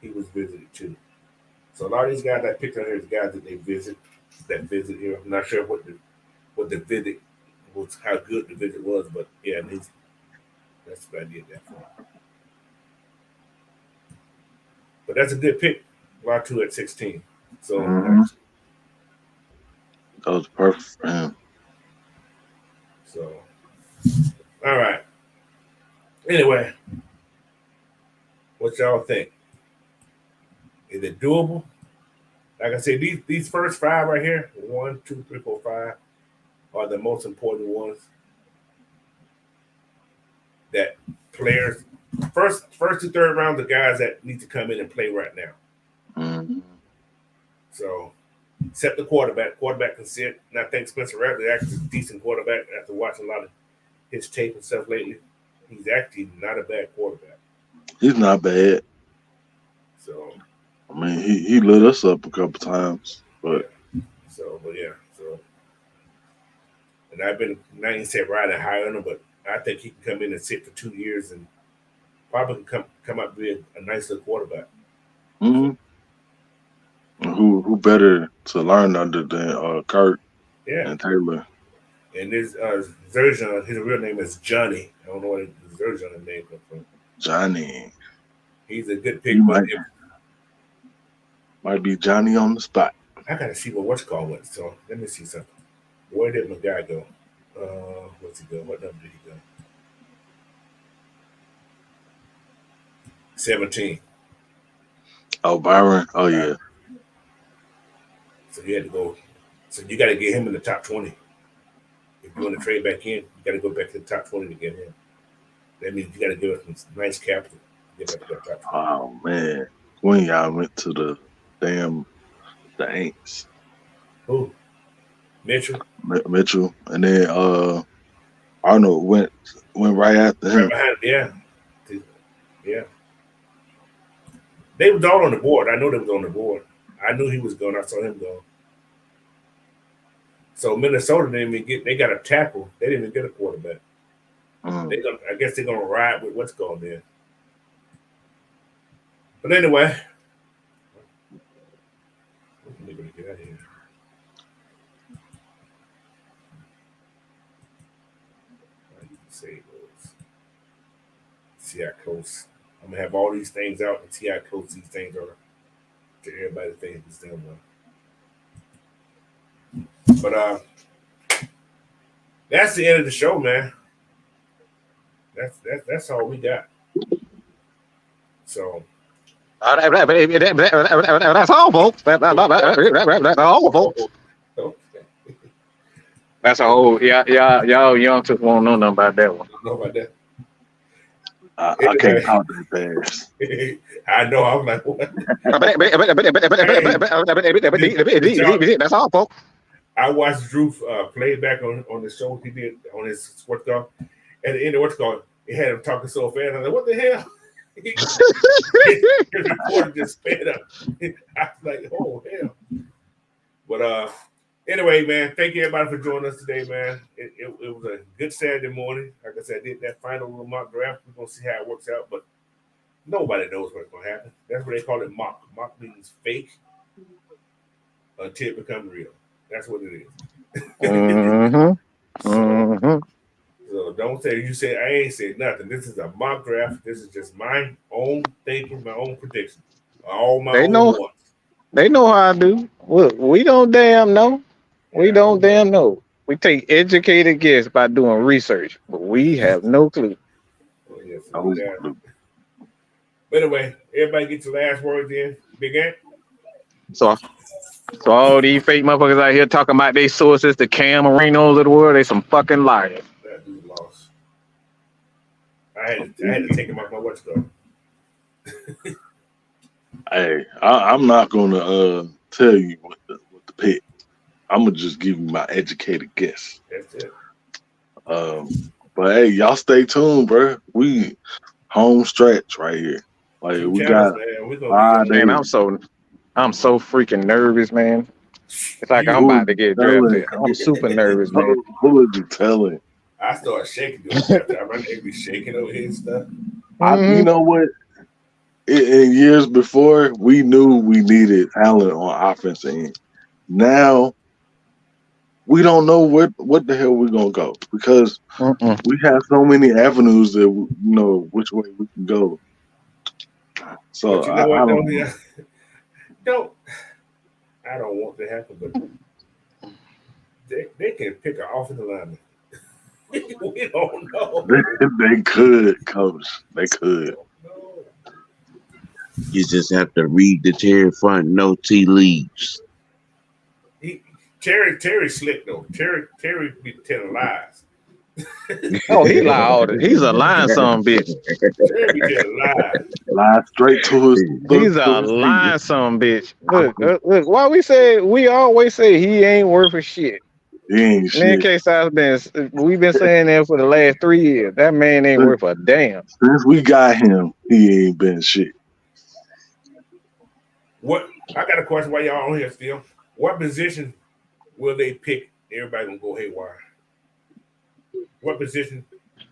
S2: he was visited too. So a lot of these guys I picked on here is guys that visit here. I'm not sure what the visit was, how good the visit was, but yeah, that's what I did that for. But that's a good pick. Lot 2 at 16. So
S3: that was perfect for him.
S2: So all right. Anyway, what y'all think? Is it doable? Like I said, these first 5 right here, 1, 2, 3, 4, 5, are the most important ones. That players first to third round, the guys that need to come in and play right now.
S3: Mm-hmm.
S2: So, except the quarterback can sit. And I think Spencer Rattler actually is a decent quarterback after watching a lot of his tape and stuff lately. He's actually not a bad quarterback.
S3: He's not bad.
S2: So,
S3: I mean, he lit us up a couple times, but
S2: yeah. And I've been not even said riding high on him, but I think he can come in and sit for 2 years and probably can come up with a nice little quarterback.
S3: mm-hmm. Who better to learn under than Kurt and Taylor?
S2: And this Zerjan, his real name is Johnny. I don't know what his Zerjan name comes from.
S3: Johnny.
S2: He's a good pick,
S3: might be Johnny on the spot.
S2: I gotta see what's called went. So let me see something. Where did my guy go? What's he go? What number did he go? 17.
S3: Oh, Byron. Oh, yeah.
S2: So he had to go. So you got to get him in the top 20. If you want to trade back in, you got to go back to the top 20 to get him. That means you got to give us some nice capital to get back to the top 20.
S3: Oh, man. When y'all went to the Aints.
S2: Who? Mitchell?
S3: Mitchell. And then Arnold went right after him.
S2: Right behind him, yeah. They was all on the board. I know they was on the board. I knew he was going. I saw him go. So Minnesota didn't even get. They got a tackle. They didn't even get a quarterback. I guess they're gonna ride with what's going there. But anyway, let me get out of here. I need to save those. See how close. I'm gonna have all these things out and see how close these things are to everybody thinks it's them one. But that's the end of the show, man. That's all we got. So
S5: that's all, folks. That's all, folks.
S2: Okay.
S5: That's a whole y'all young just won't know nothing about that one.
S2: Know about that.
S3: I can't count that fast.
S2: I know. I'm like, what?
S5: That's all, folks.
S2: I watched Drew play back on the show he did on his sports call. At the end of what's called, it had him talking so fast. I was like, what the hell? His reporter just sped up. I was like, oh hell. But anyway, man, thank you everybody for joining us today, man. It was a good Saturday morning. Like I said, I did that final little mock draft. We're gonna see how it works out, but nobody knows what's gonna happen. That's what they call it mock. Mock means fake until it becomes real. That's what it is. So don't say you say I ain't said nothing. This is a mock draft. This is just my own thinking, my own prediction. All my own ones.
S5: They know how I do. Look, we don't damn know. We
S2: Yeah, I
S5: don't
S2: don't know.
S5: damn know. We take educated guess by doing research, but we have no clue.
S2: Oh, yes, we
S3: Oh,
S2: got. But anyway, everybody get your last words in. Big Ant.
S5: So, so all these fake motherfuckers out here talking about their sources, the Camarinos of the world, they some fucking liars.
S2: That dude lost. I had to take him off my watch though.
S3: hey, I'm not gonna tell you what the pick. I'm gonna just give you my educated guess.
S2: That's it.
S3: But hey, y'all stay tuned, bro. We home stretch right here. Like
S2: 2
S3: we
S2: channels,
S3: got
S2: man. We're gonna be
S3: 5
S2: on.
S5: Man,
S3: days.
S5: I'm so freaking nervous, man. It's like I'm
S2: You,
S3: Who is
S5: about to
S3: you
S5: get
S3: telling?
S5: drafted. I'm super nervous, man.
S3: Who is you telling?
S2: I started shaking after my neck be shaking over here and stuff.
S3: You
S5: Mhm.
S3: know what? In years before, we knew we needed talent on offense end. Now we don't know what the hell we're gonna go because
S5: Mm-mm.
S3: we have so many avenues that which way we can go. So
S2: But you know
S3: I
S2: what?
S3: don't know.
S2: Don't. I don't want to happen, but they can pick an offensive lineman. We don't know.
S3: They could, coach. They could.
S2: No.
S4: You just have to read the Terry front, no tea leaves.
S2: He, Terry slick though. Terry be telling lies.
S5: Oh, he lie all the. He's a lying son bitch.
S2: Terry be telling lies.
S3: Lie straight to his
S5: He's a
S3: feet.
S5: lying son bitch. Look. Why we always say he ain't worth a shit.
S3: He ain't
S5: Man,
S3: shit.
S5: we've been saying that for the last 3 years. That man ain't
S3: Since
S5: worth a damn.
S3: since we got him, he ain't been shit.
S2: What? I got a question. Why y'all on here still? What position will they pick? Everybody gonna go haywire. What position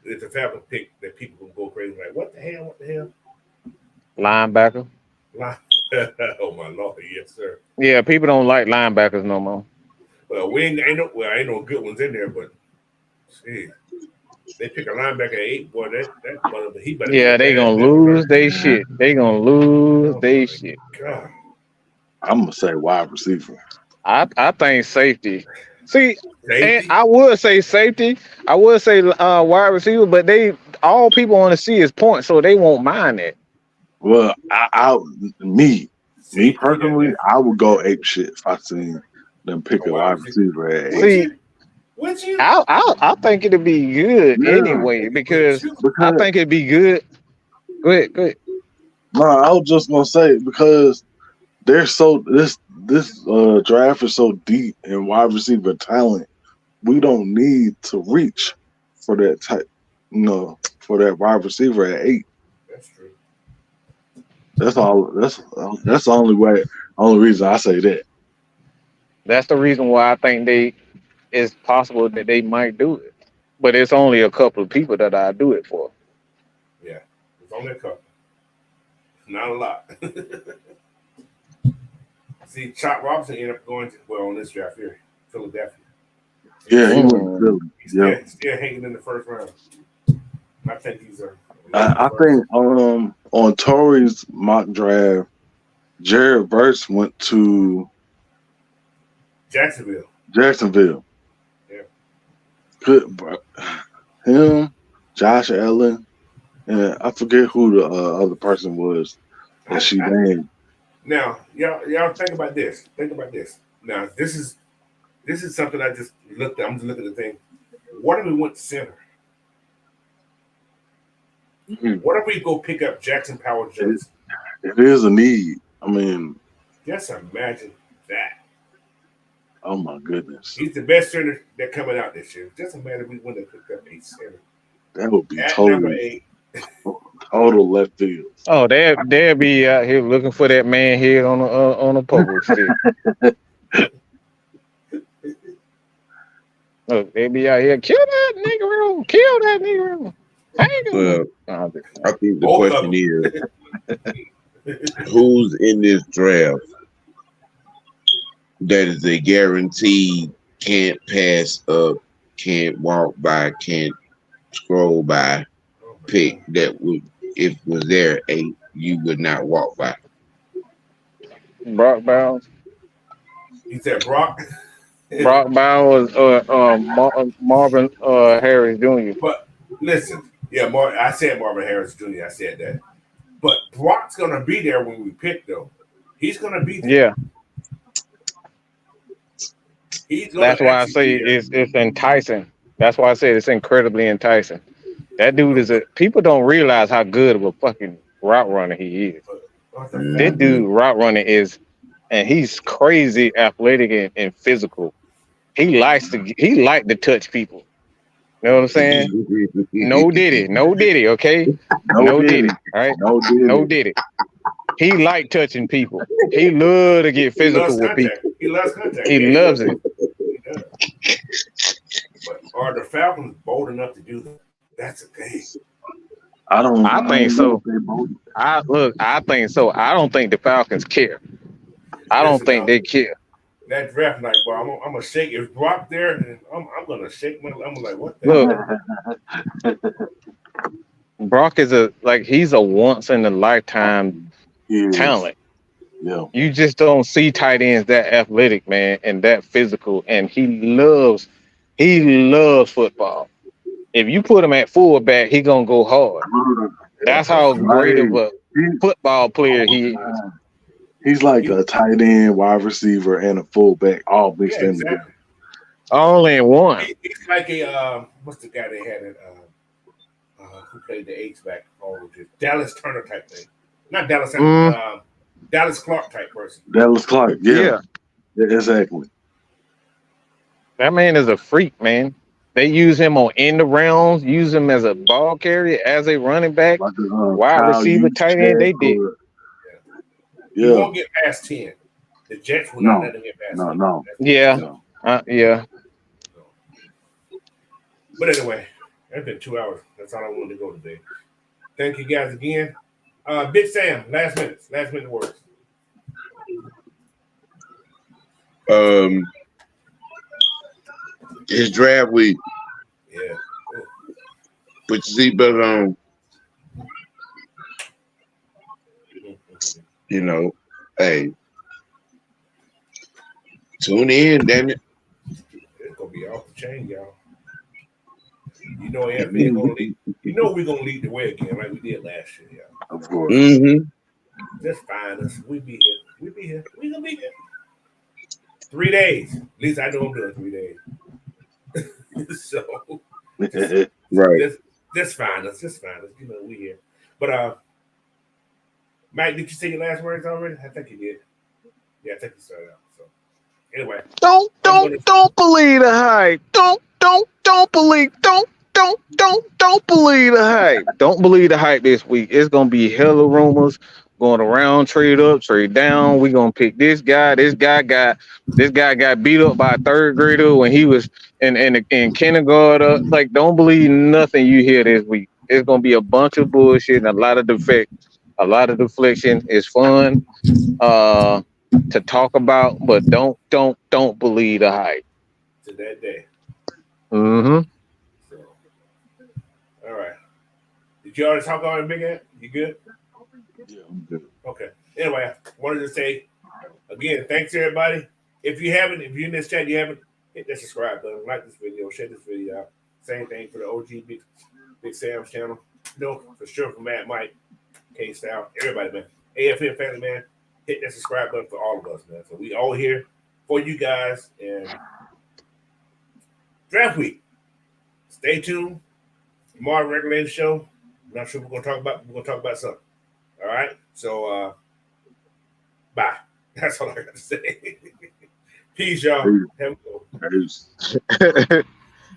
S2: is the Falcons pick that people gonna go crazy? Like what the hell? What the hell?
S5: Linebacker.
S2: Line- oh my lord, yes sir.
S5: Yeah, people don't like linebackers no more.
S2: Well, ain't no good ones in there, but see, they pick a linebacker at 8. Boy, he better be a
S5: Yeah, they
S2: bad
S5: gonna
S2: man to
S5: lose
S2: learn.
S5: they shit. They gonna lose
S2: Oh
S5: they
S2: my
S5: shit.
S2: god.
S3: I'm gonna say wide receiver.
S5: I think safety. See, and
S2: Safety?
S5: I would say safety. I would say wide receiver, but they all people want to see is points, so they won't mind that.
S3: Well, me
S2: Safety?
S3: personally, I would go ape shit if I seen them pick
S2: A
S3: a
S2: wide
S3: wide
S2: receiver.
S3: receiver at
S2: Would
S3: 8.
S5: See,
S2: you? Would you?
S5: I think it'd be good
S3: Yeah,
S5: anyway
S2: Would
S5: because
S2: you?
S5: I
S3: because
S5: think it'd be good. Go ahead, go ahead.
S3: no, I was just gonna say because they're so this draft is so deep in wide receiver talent. We don't need to reach for that type, for that wide receiver at 8.
S2: That's true.
S3: That's all. That's the only reason I say that.
S5: That's the reason why I think it's possible that they might do it, but it's only a couple of people that I do it for.
S2: Yeah. It's only a couple. Not a lot. See, Chop Robinson ended up going to on this draft here, Philadelphia.
S3: Yeah, he went to
S5: Mm.
S3: Philly. Yeah,
S2: He's still hanging in the first round. I think he's a late
S3: I
S2: first.
S3: think on Tory's mock draft, Jared Verse went to
S2: Jacksonville.
S3: Jacksonville.
S2: Yeah.
S3: Good, bro. Him, Josh Allen, and I forget who the other person was that she
S2: I
S3: named.
S2: now y'all think about this. Think about this. Now this is something I just looked at. I'm just looking at the thing. What if we went center?
S3: Mhm.
S2: What if we go pick up Jackson Power
S3: It,
S2: Johnson?
S3: it is a need. I mean,
S2: Just imagine that.
S3: oh my goodness,
S2: He's the best center that coming out this year. Just imagine if we went and picked up a center
S3: that would be
S2: at number 8.
S3: total left field.
S5: Oh, they'll be out here looking for that man head on a pogo stick. Look, they be out here kill that Negro. Hang him.
S4: Well,
S5: Oh,
S4: I think the
S2: Both of
S4: question is, who's in this draft that is a guaranteed can't pass up, can't walk by, can't scroll by
S2: Oh my
S4: pick
S2: God.
S4: that would, if was there 8, you would not walk by.
S5: Brock Bowers.
S2: He said Brock.
S5: Brock Bowers, Marvin Harris Jr.
S2: But listen, yeah, I said Marvin Harris Jr. I said that. But Brock's gonna be there when we pick though. He's gonna be there.
S5: Yeah,
S2: He's gonna
S5: that's why I
S2: actually
S5: say
S2: be there.
S5: it's enticing. That's why I said it's incredibly enticing. That dude is a people don't realize how good of a fucking route runner he is. That dude route running is, and he's crazy athletic and physical. He like to touch people. You know what I'm saying? No diddy, okay? No diddy, all right? No diddy. He like touching people. He love to get physical with people.
S2: He loves contact.
S5: He loves it.
S2: But are the Falcons bold enough to do that? That's the thing.
S5: I think so. I think so. I don't think the Falcons care. I don't think they care.
S2: That draft night, bro, I'm gonna shake. If Brock there, I'm gonna shake my. I'm like, what the
S5: Look, Brock is he's a once in a lifetime talent.
S3: Yeah.
S5: You just don't see tight ends that athletic, man, and that physical. And he loves football. If you put him at fullback, he gonna go hard. That's how great of a football player he is.
S3: He's like a tight end, wide receiver, and a fullback all mixed in together.
S5: All in one.
S2: He's like a what's the guy they had at who played the H back? Dallas Turner type thing. Not Dallas Turner. Dallas Clark type person.
S3: Dallas Clark, yeah, exactly.
S5: That man is a freak, man. They use him on end rounds, use him as a ball carrier, as a running back,
S3: Like
S5: wide receiver, tight end. They did.
S2: He won't get past 10. The Jets will not let him get past 10.
S3: No.
S5: Yeah. Yeah.
S2: But anyway, it's been 2 hours. That's all I wanted to go today. Thank you guys again. Big Sam, last minute words.
S4: His draft week.
S2: Yeah.
S4: Put your seatbelt on. You know, hey, tune in, damn it.
S2: It's gonna be off the chain, y'all. You know, we're gonna lead the way again, like we did last year, y'all.
S3: Of course.
S2: Just find us. We be here. We gonna be here. 3 days. At least I know I'm doing 3 days. So
S4: right.
S2: Just find us. You know, we here. But Mike, did you say your last words already? I think you did. Yeah, I think you started out. So anyway.
S5: Don't believe the hype. Don't believe the hype. Don't believe the hype this week. It's gonna be hella rumors going around, trade up, trade down. We're gonna pick this guy. This guy got beat up by a third grader when he was in kindergarten. Like, don't believe nothing you hear this week. It's gonna be a bunch of bullshit and a lot of deflection. It's fun to talk about, but don't believe the hype.
S2: To that day.
S5: Mm-hmm.
S2: So, all right. Did you already talk on it, Big Ant? You good?
S3: Yeah, I'm good.
S2: Okay. Anyway, I wanted to say again, thanks everybody. If you're in this chat, you haven't hit that subscribe button, like this video, share this video out. Same thing for the OG Big Sam's channel. No, for sure for Matt, Mike, K Style, everybody, man. AFN family, man. Hit that subscribe button for all of us, man. So we all here for you guys, and draft week. Stay tuned. Tomorrow, regulated show. I'm not sure what we're gonna talk about something. All right. So bye. That's all I got to say. Peace, y'all.
S3: Peace.